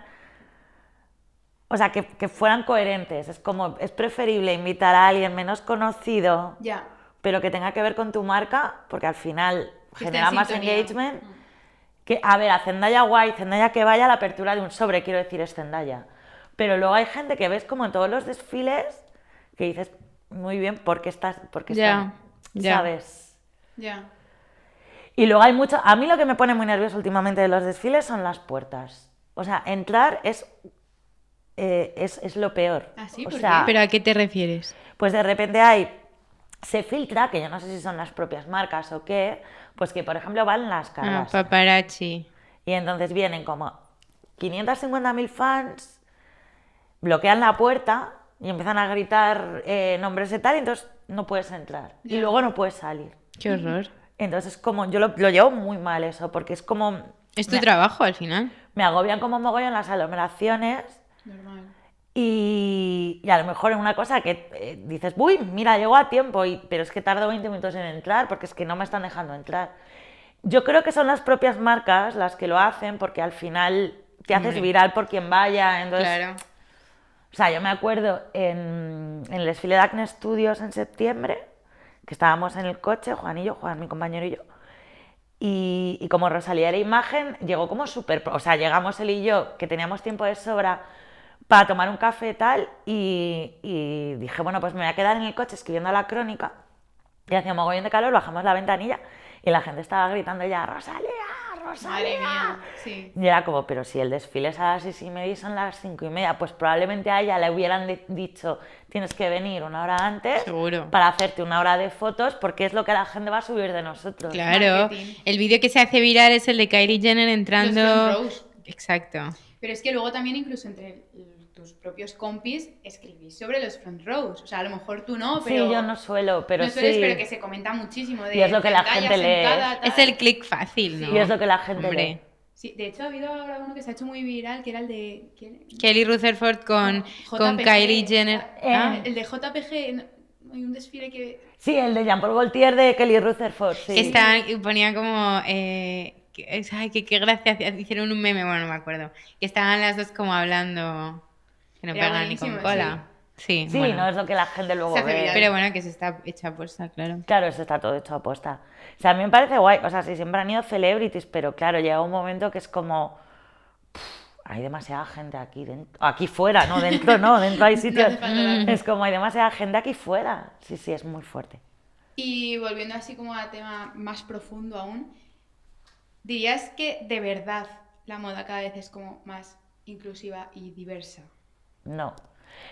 o sea, que fueran coherentes. Es como, es preferible invitar a alguien menos conocido, Ya. pero que tenga que ver con tu marca, porque al final Que esté genera en más sintonía. engagement. Que, a ver, a Zendaya guay, Zendaya que vaya a la apertura de un sobre, quiero decir, es Zendaya. Pero luego hay gente que ves como en todos los desfiles que dices, muy bien, ¿por qué estás? Ya, ya. ¿Sabes? Ya. Y luego hay mucho... A mí lo que me pone muy nervioso últimamente de los desfiles son las puertas. O sea, entrar es lo peor. ¿Ah, sí? O ¿Por sea, qué? ¿Pero a qué te refieres? pues de repente hay... Se filtra, que yo no sé si son las propias marcas o qué, pues que por ejemplo van las Ah, caras. paparazzi. Y entonces vienen como 550.000 fans, bloquean la puerta y empiezan a gritar nombres de tal, y entonces no puedes entrar. Y Ya. luego no puedes salir. Qué horror. Entonces como yo lo llevo muy mal eso, porque es como... Es tu trabajo al final. Me agobian como mogollón las aglomeraciones Normal. y a lo mejor en una cosa que dices, uy, mira, llego a tiempo, pero es que tardo 20 minutos en entrar porque es que no me están dejando entrar. Yo creo que son las propias marcas las que lo hacen porque al final te haces Hombre. viral por quien vaya. Entonces, Claro. o sea, yo me acuerdo en el desfile de Acne Studios en septiembre, que estábamos en el coche, Juan, mi compañero y yo, y como Rosalía era imagen, llegó como súper... O sea, llegamos él y yo, que teníamos tiempo de sobra para tomar un café y tal, y dije, bueno, pues me voy a quedar en el coche escribiendo la crónica, y hacía un mogollón de calor, bajamos la ventanilla, y la gente estaba gritando ya, ¡Rosalía! ¡Rosalía! Madre mía. Sí. Y era como, pero si el desfile es a las 6:30 y son las 5:30, pues probablemente a ella le hubieran dicho, tienes que venir una hora antes Seguro. para hacerte una hora de fotos, porque es lo que la gente va a subir de nosotros. Claro. Marketing. El vídeo que se hace viral es el de Kylie Jenner entrando. Los front rows. Exacto. Pero es que luego también incluso entre tus propios compis escribís sobre los front rows. O sea, a lo mejor tú no, pero... Sí, yo no suelo, pero no sueles, sí. pero que se comenta muchísimo de Y es lo que la Zendaya gente lee. sentada, tal. Es el click fácil, ¿no? Y es lo que la gente Hombre. lee. Sí, de hecho ha habido ahora uno que se ha hecho muy viral, que era el de... ¿quién? Kelly Rutherford con JPG. Kylie Jenner. Ah, El de JPG, hay un desfile que... Sí, el de Jean-Paul Gaultier de Kelly Rutherford, sí. que estaban, y ponía como. Ay, qué gracia. Hicieron un meme, bueno, no me acuerdo. Que estaban las dos como hablando. Que no Era pegan ni con buenísimo, cola. Sí, Sí, bueno. no es lo que la gente luego Se hace ve. viral. Pero bueno, que se está hecha puesta, claro. Claro, eso está todo hecho a posta. O sea, a mí me parece guay. O sea, sí, siempre han ido celebrities, pero claro, llega un momento que es como... hay demasiada gente aquí dentro. Aquí fuera, no, dentro no, dentro hay sitios. hace falta la- Es como hay demasiada gente aquí fuera. Sí, sí, es muy fuerte. Y volviendo así como a tema más profundo aún, ¿dirías que de verdad la moda cada vez es como más inclusiva y diversa? No.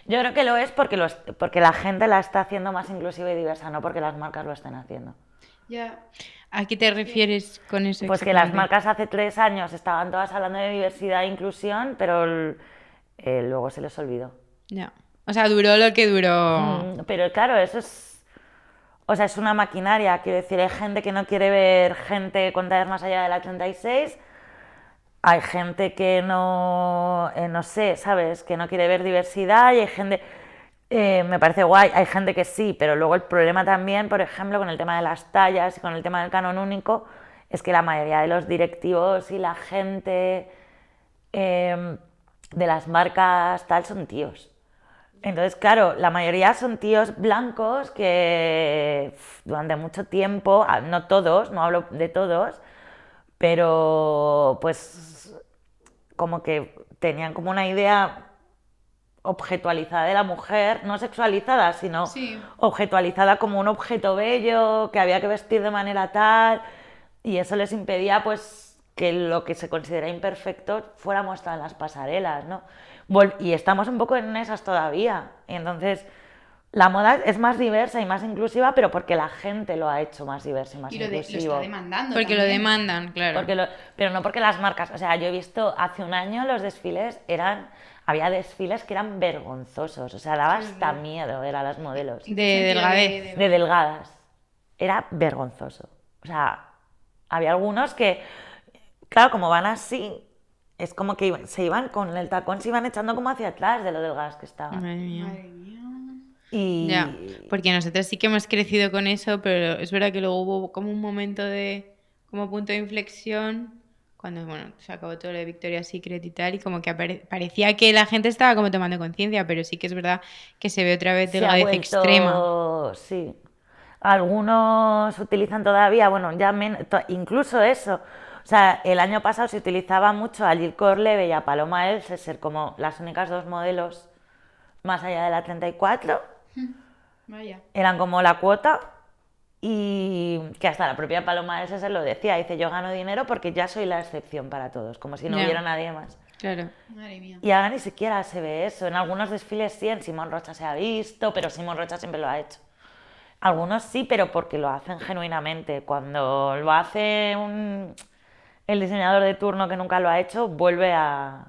Yo creo que lo es porque, porque la gente la está haciendo más inclusiva y diversa, no porque las marcas lo estén haciendo. Ya, ¿A qué te refieres con eso? Pues que las exactamente? marcas hace 3 años estaban todas hablando de diversidad e inclusión, pero luego se les olvidó. Ya. O sea, duró lo que duró. Pero claro, eso es... O sea, es una maquinaria, quiero decir, hay gente que no quiere ver gente con tallas más allá de la 36, hay gente que no sé, ¿sabes? Que no quiere ver diversidad y hay gente... me parece guay, hay gente que sí, pero luego el problema también, por ejemplo, con el tema de las tallas y con el tema del canon único, es que la mayoría de los directivos y la gente de las marcas tal son tíos. Entonces, claro, la mayoría son tíos blancos que durante mucho tiempo, no todos, no hablo de todos, pero pues como que tenían como una idea objetualizada de la mujer, no sexualizada, sino Sí. objetualizada como un objeto bello, que había que vestir de manera tal, y eso les impedía pues que lo que se considera imperfecto fuera mostrado en las pasarelas, ¿no? Y estamos un poco en esas todavía, y entonces la moda es más diversa y más inclusiva, pero porque la gente lo ha hecho más diverso y más Y lo inclusivo. está demandando Porque lo también. demandan, claro. Pero no porque las marcas, o sea, yo he visto hace un año los desfiles había desfiles que eran vergonzosos, o sea, daba hasta miedo ver a las modelos. De delgadez. De delgadas. Era vergonzoso. O sea, había algunos que, claro, como van así, es como que se iban con el tacón, se iban echando como hacia atrás de lo delgadas que estaban. Madre mía. Madre mía. Y Ya, porque nosotros sí que hemos crecido con eso, pero es verdad que luego hubo como un momento como punto de inflexión, cuando, bueno, se acabó todo lo de Victoria's Secret y tal, y como que parecía que la gente estaba como tomando conciencia, pero sí que es verdad que se ve otra vez se ha delgadez vuelto, extrema. sí. Algunos utilizan todavía, bueno, ya incluso eso. O sea, el año pasado se utilizaba mucho a Jill Corleve y a Paloma Elsesser como las únicas dos modelos más allá de la 34. Vaya. Eran como la cuota, y que hasta la propia Paloma Elsesser lo decía, dice, yo gano dinero porque ya soy la excepción para todos, como si no Ya. hubiera nadie más. Claro. Madre mía. Y ahora ni siquiera se ve eso. En algunos desfiles sí, en Simón Rocha se ha visto, pero Simón Rocha siempre lo ha hecho. Algunos sí, pero porque lo hacen genuinamente. Cuando lo hace el diseñador de turno que nunca lo ha hecho, vuelve a...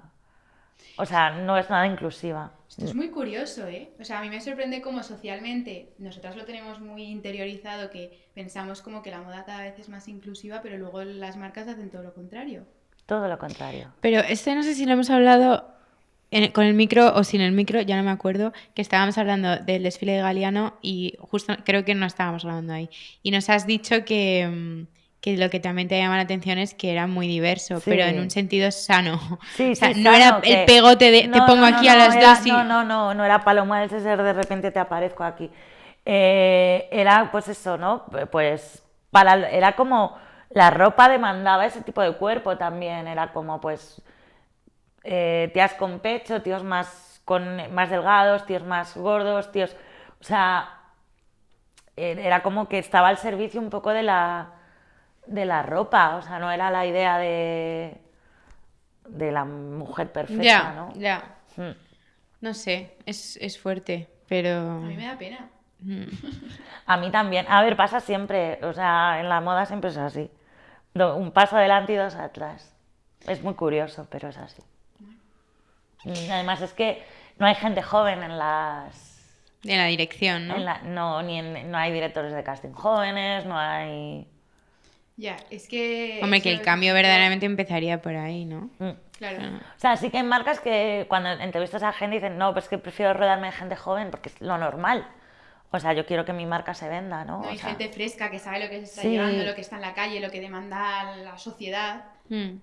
O sea, no es nada inclusiva. Esto es muy curioso, ¿eh? O sea, a mí me sorprende cómo socialmente nosotras lo tenemos muy interiorizado, que pensamos como que la moda cada vez es más inclusiva, pero luego las marcas hacen todo lo contrario. Todo lo contrario. Pero no sé si lo hemos hablado con el micro o sin el micro, ya no me acuerdo, que estábamos hablando del desfile de Galeano y justo creo que no estábamos hablando ahí. Y nos has dicho que lo que también te llama la atención es que era muy diverso, Sí. pero en un sentido sano. Sí, O sea, sí, no sano, era que- el pegote de te pongo aquí a las era- dos y... No era Paloma del César, de repente te aparezco aquí. Era pues eso, ¿no? Pues era como la ropa demandaba ese tipo de cuerpo también, era como pues tías con pecho, tíos más delgados, tíos más gordos, tíos, o sea, era como que estaba al servicio un poco de la ropa, o sea, no era la idea de la mujer perfecta, Ya, ¿no? ya. Mm. No sé, es fuerte, pero... A mí me da pena. A mí también. A ver, pasa siempre, o sea, en la moda siempre es así. Un paso adelante y dos atrás. Es muy curioso, pero es así. Y además es que no hay gente joven en En la dirección, ¿no? no hay directores de casting jóvenes, no hay... Ya, es que... Hombre, que eso el es cambio un poco- verdaderamente empezaría por ahí, ¿no? Claro. O sea, sí que hay marcas que cuando entrevistas a gente dicen, no, pues que prefiero rodarme de gente joven porque es lo normal. O sea, yo quiero que mi marca se venda, ¿no? No O hay sea, gente fresca que sabe lo que se está Sí. llevando, lo que está en la calle, lo que demanda la sociedad. Mm.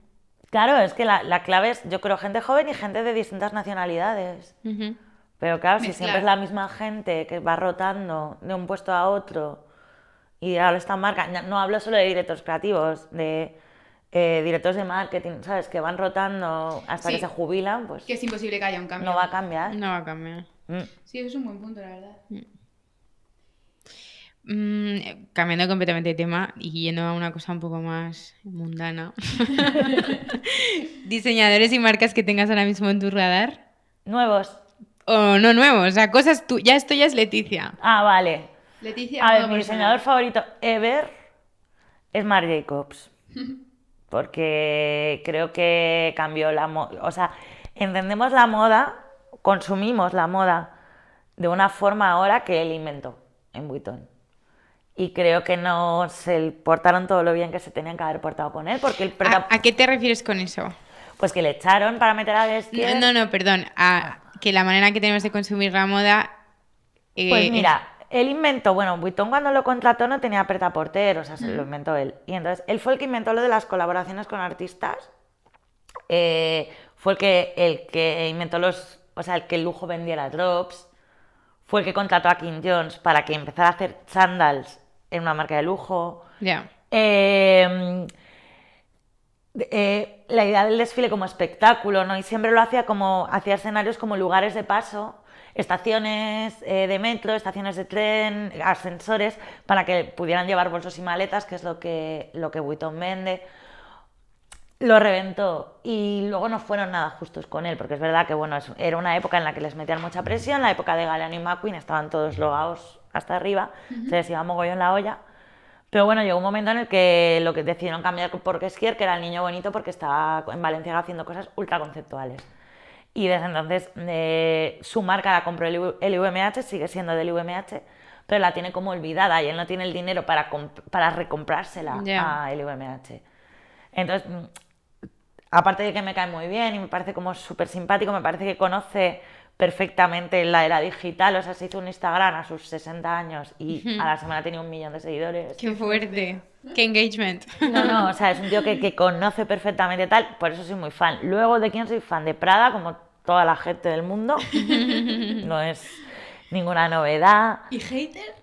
claro, es que la clave es, yo creo, gente joven y gente de distintas nacionalidades. Ujú. Pero claro, si Mezclar. siempre es la misma gente que va rotando de un puesto a otro y ahora esta marca, no hablo solo de directores creativos, de directores de marketing, ¿sabes? Que van rotando hasta Sí. que se jubilan, pues Que es imposible que haya un cambio. no va a cambiar. No va a cambiar. Mm. Sí, eso es un buen punto, la verdad. Cambiando completamente de tema y yendo a una cosa un poco más mundana. Diseñadores y marcas que tengas ahora mismo en tu radar. Nuevos. O no nuevos, o sea, cosas tú. Ya esto ya es Leticia. Ah, vale. Leticia, A ver, modo mi personal. diseñador favorito ever es Marc Jacobs. Porque creo que cambió la moda. O sea, entendemos la moda, consumimos la moda de una forma ahora que él inventó en Vuitton. Y creo que no se portaron todo lo bien que se tenían que haber portado con él, porque él, ¿A qué te refieres con eso? pues que le echaron para meter a Vestier. No, perdón. A que la manera que tenemos de consumir la moda. Pues mira, él inventó, bueno, Vuitton cuando lo contrató no tenía prêt-à-porter, o sea, se lo inventó él. Y entonces, él fue el que inventó lo de las colaboraciones con artistas. Fue el que inventó o sea, el que el lujo vendiera drops. Fue el que contrató a Kim Jones para que empezara a hacer sandals en una marca de lujo. Ya. La idea del desfile como espectáculo, ¿no? Y siempre lo hacía escenarios como lugares de paso, estaciones de metro, estaciones de tren, ascensores, para que pudieran llevar bolsos y maletas, que es lo que Vuitton vende. Lo reventó y luego no fueron nada justos con él, porque es verdad que bueno, era una época en la que les metían mucha presión, la época de Galliano y McQueen estaban todos logados hasta arriba, se les iba mogollón la olla. Pero bueno, llegó un momento en el que lo que decidieron cambiar por Guesquier, que era el niño bonito, porque estaba en Valenciaga haciendo cosas ultra conceptuales. Y desde entonces su marca la compró el LVMH, sigue siendo del LVMH, pero la tiene como olvidada y él no tiene el dinero para recomprársela a LVMH. Entonces, aparte de que me cae muy bien y me parece como súper simpático, me parece que conoce perfectamente la era digital, o sea, se hizo un Instagram a sus 60 años y a la semana tenía 1 millón de seguidores. ¡Qué fuerte! ¡Qué engagement! No, o sea, es un tío que conoce perfectamente tal, por eso soy muy fan. Luego, ¿de quién soy fan? De Prada, como toda la gente del mundo. No es ninguna novedad. ¿Y hater?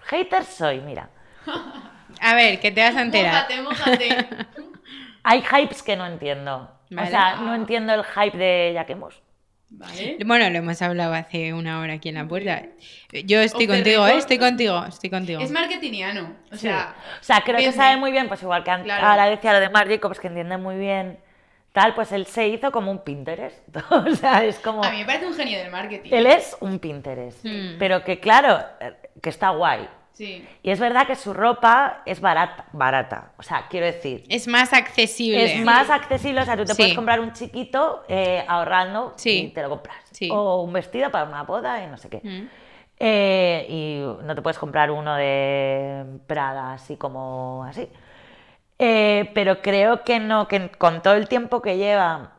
Hater soy, mira. A ver, que te vas a enterar. Mójate. Hay hypes que no entiendo. Vale. O sea, no entiendo el hype de Jacquemus. Vale. Bueno, lo hemos hablado hace 1 hora aquí en la puerta. Yo estoy Off the contigo, record. estoy contigo. Es marketingiano. O sea, O sea, creo que vende. sabe muy bien, pues igual que Claro. ahora decía lo de Marc Jacobs, que entiende muy bien tal, pues él se hizo como un Pinterest. O sea, es como... a mí me parece un genio del marketing. Él es un Pinterest, pero que claro, que está guay. Sí. Y es verdad que su ropa es barata. O sea, quiero decir, Es más accesible. es más accesible. O sea, tú te Sí. puedes comprar un chiquito ahorrando Sí. y te lo compras. Sí. O un vestido para una boda y no sé qué. Mm. Y no te puedes comprar uno de Prada así como así. Pero creo que no, que con todo el tiempo que lleva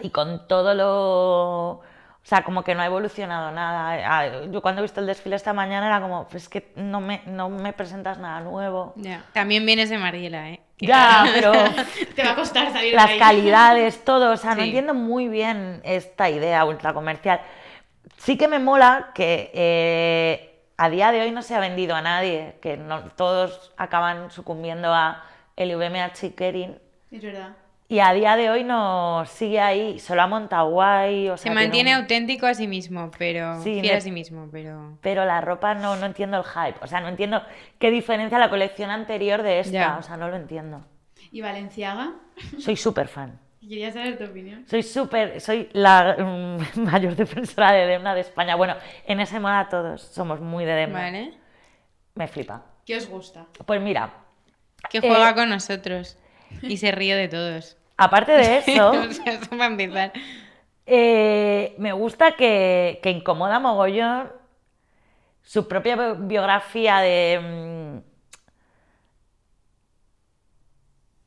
y con todo lo... O sea, como que no ha evolucionado nada. Yo cuando he visto el desfile esta mañana era como, pues que no me presentas nada nuevo. Ya. También vienes de Mariela, ¿eh? Que- Ya, pero Te va a costar salir de las ahí. calidades, todo, o sea, no Sí. entiendo muy bien esta idea ultracomercial. Sí que me mola que a día de hoy no se ha vendido a nadie, que todos acaban sucumbiendo a LVMH y Kering. Es verdad. Y a día de hoy no sigue ahí, solo ha montado guay. O Se sea, mantiene tiene auténtico a sí mismo, pero Sí, fiel me- a sí mismo, pero... Pero la ropa no entiendo el hype. O sea, no entiendo qué diferencia la colección anterior de esta. Ya. O sea, no lo entiendo. ¿Y Valenciaga? Soy súper fan. Quería saber tu opinión. Soy la mayor defensora de Demna de España. Bueno, en ese moda todos somos muy de Demna. ¿Vale? Me flipa. ¿Qué os gusta? Pues mira, Que juega con nosotros y se ríe de todos. aparte de eso, O sea, eso para empezar. me gusta que incomoda mogollón su propia biografía de...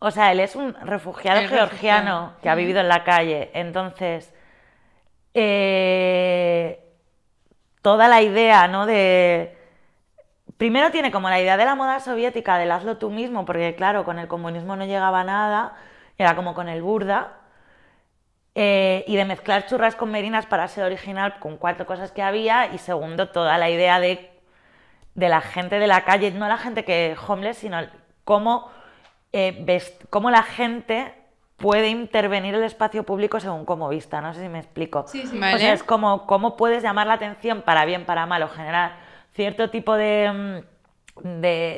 O sea, él es un refugiado El georgiano refugiado. que ha vivido en la calle. Entonces, toda la idea, ¿no? Primero tiene como la idea de la moda soviética del hazlo tú mismo, porque claro, con el comunismo no llegaba nada, era como con el burda. Y de mezclar churras con merinas para ser original con 4 cosas que había. Y segundo, toda la idea de la gente de la calle, no la gente que homeless, sino cómo la gente puede intervenir el espacio público según cómo vista. No sé si me explico. Sí, sí. Vale. O sea, es como cómo puedes llamar la atención para bien, para mal, o generar cierto tipo de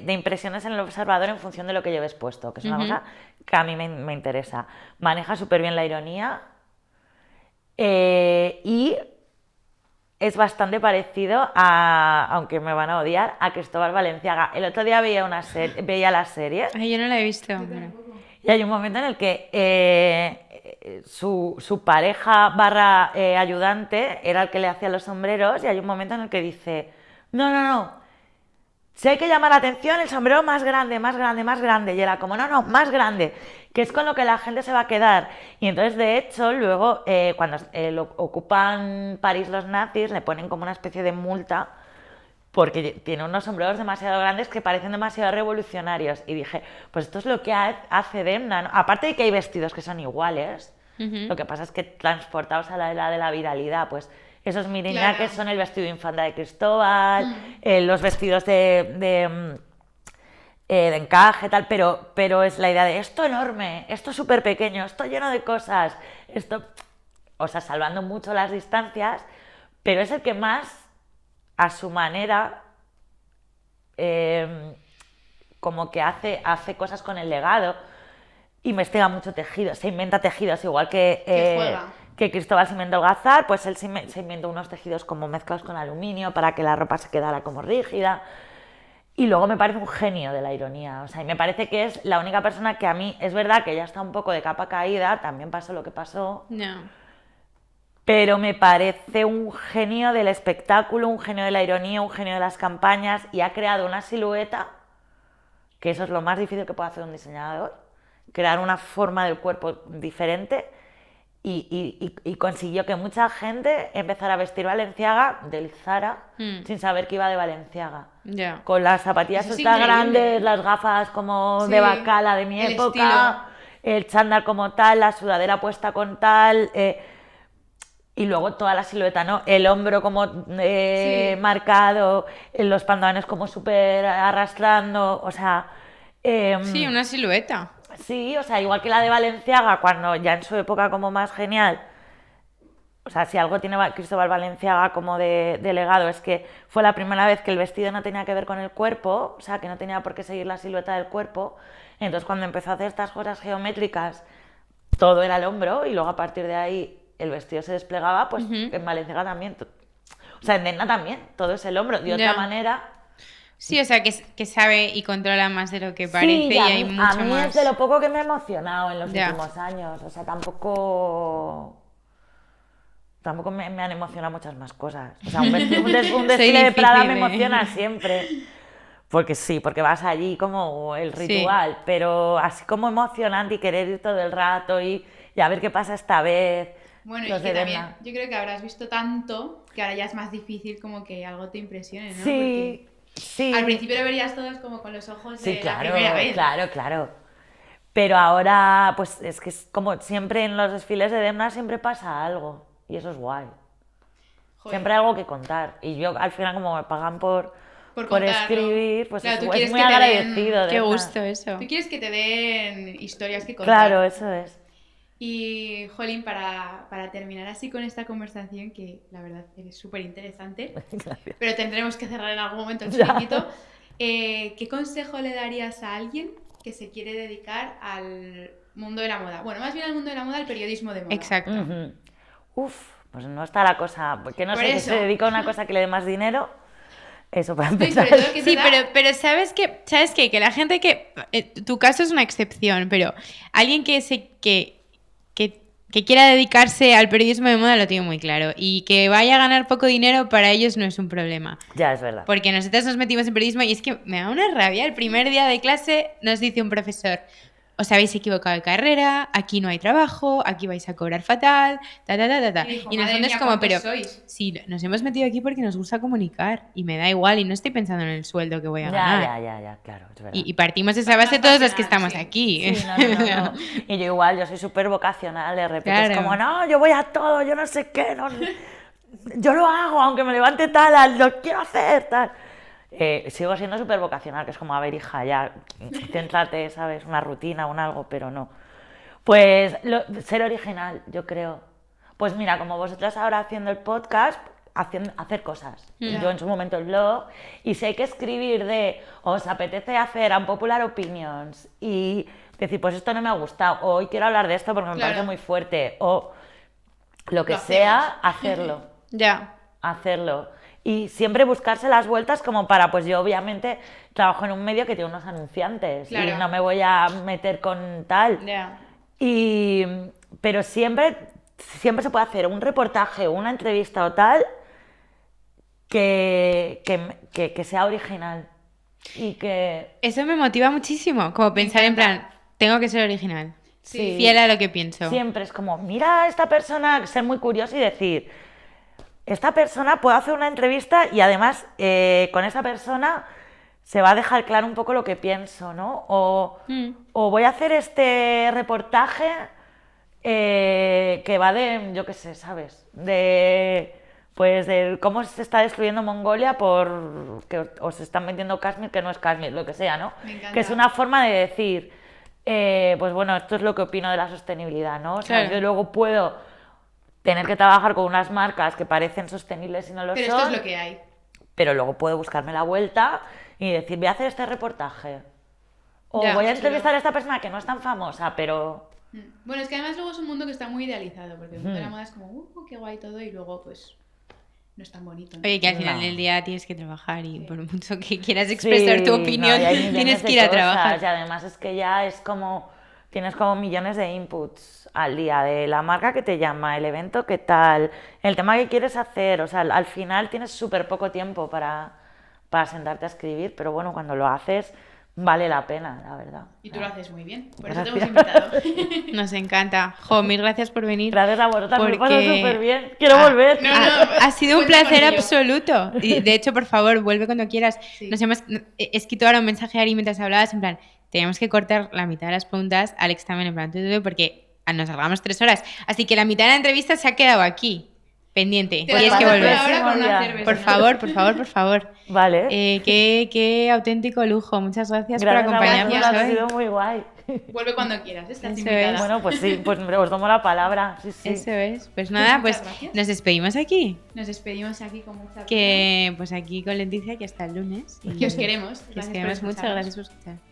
impresiones en el observador en función de lo que lleves puesto, que es una cosa que a mí me interesa. Maneja súper bien la ironía y es bastante parecido a, aunque me van a odiar, a Cristóbal Valenciaga. El otro día veía la serie Ay, yo no la he visto. Bueno. y hay un momento en el que su pareja barra ayudante era el que le hacía los sombreros y hay un momento en el que dice, no, si hay que llamar la atención, el sombrero más grande, más grande, más grande. Y era como, no, más grande, que es con lo que la gente se va a quedar. Y entonces, de hecho, luego, cuando ocupan París los nazis, le ponen como una especie de multa porque tiene unos sombreros demasiado grandes que parecen demasiado revolucionarios. Y dije, pues esto es lo que hace Demna, ¿no? Aparte de que hay vestidos que son iguales, lo que pasa es que transportados a la era de la viralidad, pues esos miriñaques son el vestido de infanta de Cristóbal, los vestidos de encaje, tal, pero es la idea de esto enorme, esto súper pequeño, esto lleno de cosas, esto, o sea, salvando mucho las distancias, pero es el que más, a su manera, como que hace cosas con el legado, investiga mucho tejido, se inventa tejidos, igual que Cristóbal se inventó el gazar, pues él se inventó unos tejidos como mezclados con aluminio para que la ropa se quedara como rígida. Y luego me parece un genio de la ironía, o sea, y me parece que es la única persona que a mí, es verdad que ya está un poco de capa caída, también pasó lo que pasó, pero me parece un genio del espectáculo, un genio de la ironía, un genio de las campañas, y ha creado una silueta, que eso es lo más difícil que puede hacer un diseñador, crear una forma del cuerpo diferente, y consiguió que mucha gente empezara a vestir Balenciaga del Zara sin saber que iba de Balenciaga. Con las zapatillas ultra grandes, las gafas como de bacala de mi época, el chándal como tal, la sudadera puesta con tal, y luego toda la silueta, ¿no? El hombro como marcado, los pantalones como súper arrastrando, o sea... sí, una silueta. Sí, o sea, igual que la de Balenciaga, cuando ya en su época como más genial, o sea, si algo tiene Cristóbal Balenciaga como de legado es que fue la primera vez que el vestido no tenía que ver con el cuerpo, o sea, que no tenía por qué seguir la silueta del cuerpo. Entonces, cuando empezó a hacer estas cosas geométricas, todo era el hombro, y luego a partir de ahí el vestido se desplegaba, pues en Balenciaga también, o sea, en Demna también, todo es el hombro, de otra manera... Sí, o sea, que sabe y controla más de lo que parece, y hay mucho más... A mí es de lo poco que me ha emocionado en los últimos años, o sea, tampoco me han emocionado muchas más cosas. O sea, un desfile de Prada me emociona siempre, porque sí, porque vas allí como el ritual, pero así como emocionante y querer ir todo el rato y a ver qué pasa esta vez. Bueno, y que también yo creo que habrás visto tanto que ahora ya es más difícil como que algo te impresione, ¿no? Sí. Sí. Al principio lo verías todos como con los ojos de la primera vez. Claro. Pero ahora, pues es que es como siempre en los desfiles de Demna siempre pasa algo. Y eso es guay. Joder. Siempre hay algo que contar. Y yo al final, como me pagan por escribir, pues claro, es muy agradecido. Qué gusto eso. Tú quieres que te den historias que contar. Claro, eso es. Y, Jolín, para terminar así con esta conversación, que la verdad es súper interesante, pero tendremos que cerrar en algún momento el chiquito, ¿qué consejo le darías a alguien que se quiere dedicar al mundo de la moda? Bueno, más bien al mundo de la moda, al periodismo de moda. Exacto. Pues no está la cosa, porque no sé, que se dedica a una cosa que le dé más dinero. Eso para empezar. Sí, pero ¿sabes qué? Que la gente que... tu caso es una excepción, pero alguien que quiera dedicarse al periodismo de moda lo tiene muy claro, y que vaya a ganar poco dinero para ellos no es un problema. Ya, es verdad. Porque nosotros nos metimos en periodismo y es que me da una rabia. El primer día de clase nos dice un profesor: os habéis equivocado de carrera, aquí no hay trabajo, aquí vais a cobrar fatal, Y nosotros como, pero sois? Sí, nos hemos metido aquí porque nos gusta comunicar y me da igual y no estoy pensando en el sueldo que voy a ganar. Ya, claro, es verdad. Y partimos de esa base todos los que estamos aquí. Sí, no. Y yo igual, yo soy súper vocacional, de repente es como, no, yo voy a todo, yo no sé qué, yo lo hago, aunque me levante tal, lo quiero hacer, tal. Sigo siendo súper vocacional, que es como, a ver, hija, ya, céntrate, ¿sabes? Una rutina, un algo, pero no. Pues ser original, yo creo. Pues mira, como vosotras ahora haciendo el podcast, hacer cosas. Yo en su momento el blog, y si hay que escribir os apetece hacer unpopular opinions y decir, pues esto no me ha gustado, o hoy quiero hablar de esto porque me parece muy fuerte, o lo que sea, hacerlo. Hacerlo. Y siempre buscarse las vueltas como para, pues yo obviamente trabajo en un medio que tiene unos anunciantes y no me voy a meter con tal. Pero siempre se puede hacer un reportaje, una entrevista o tal que sea original. y que Eso me motiva muchísimo, como pensar en plan, tengo que ser original, Sí. fiel a lo que pienso. siempre es como, mira a esta persona, ser muy curioso y decir, esta persona puede hacer una entrevista y además con esa persona se va a dejar claro un poco lo que pienso, ¿no? O voy a hacer este reportaje que va de, yo qué sé, ¿sabes? Pues de cómo se está destruyendo Mongolia por que os están vendiendo Kashmir que no es Kashmir, lo que sea, ¿no? Me encanta. Que es una forma de decir, pues bueno, esto es lo que opino de la sostenibilidad, ¿no? O sea, Claro. yo luego puedo tener que trabajar con unas marcas que parecen sostenibles y no lo Pero son, esto es lo que hay. pero luego puedo buscarme la vuelta y decir, voy a hacer este reportaje. O Ya, voy a claro. entrevistar a esta persona que no es tan famosa, pero... Bueno, es que además luego es un mundo que está muy idealizado, porque el mundo de la moda es como, qué guay todo, y luego pues no es tan bonito, ¿no? Oye, que al final No. del día tienes que trabajar y por mucho que quieras expresar Sí, tu no, opinión, y hay millones tienes de que ir a cosas, trabajar. Y además es que ya es como, tienes como millones de inputs al día, de la marca que te llama, el evento que tal, el tema que quieres hacer, o sea, al final tienes súper poco tiempo para sentarte a escribir, pero bueno, cuando lo haces vale la pena, la verdad. Y tú lo haces muy bien, por eso te Gracias. hemos invitado. Nos encanta. Jo, mil gracias por venir. Gracias a vosotras, me lo paso Porque- súper bien, quiero Ah, volver. no, Ha sido un cuenta placer con ello. absoluto. Y de hecho, por favor, vuelve cuando quieras. Sí. Nos hemos escrito ahora un mensaje a Ari mientras hablabas, en plan, teníamos que cortar la mitad de las preguntas, Alex también, en plan, porque nos alargamos 3 horas. Así que la mitad de la entrevista se ha quedado aquí, pendiente. Te la Tienes que paso volver. ahora con una Ya. cerveza. Por favor, por favor, por favor. Vale. Qué auténtico lujo. Muchas gracias, Gracias por a acompañarnos vosotras, ha hoy. sido muy guay. Vuelve cuando quieras, estás Eso invitada. es. Bueno, pues sí, pues hombre, os tomo la palabra, sí, sí. Eso es. Pues nada, Muchas pues gracias. nos despedimos aquí. Nos despedimos aquí con mucha pena. Que pues aquí con Leticia, que hasta el lunes. Y Que os queremos. Que os Gracias por queremos mucho. escucharnos. Gracias por escuchar.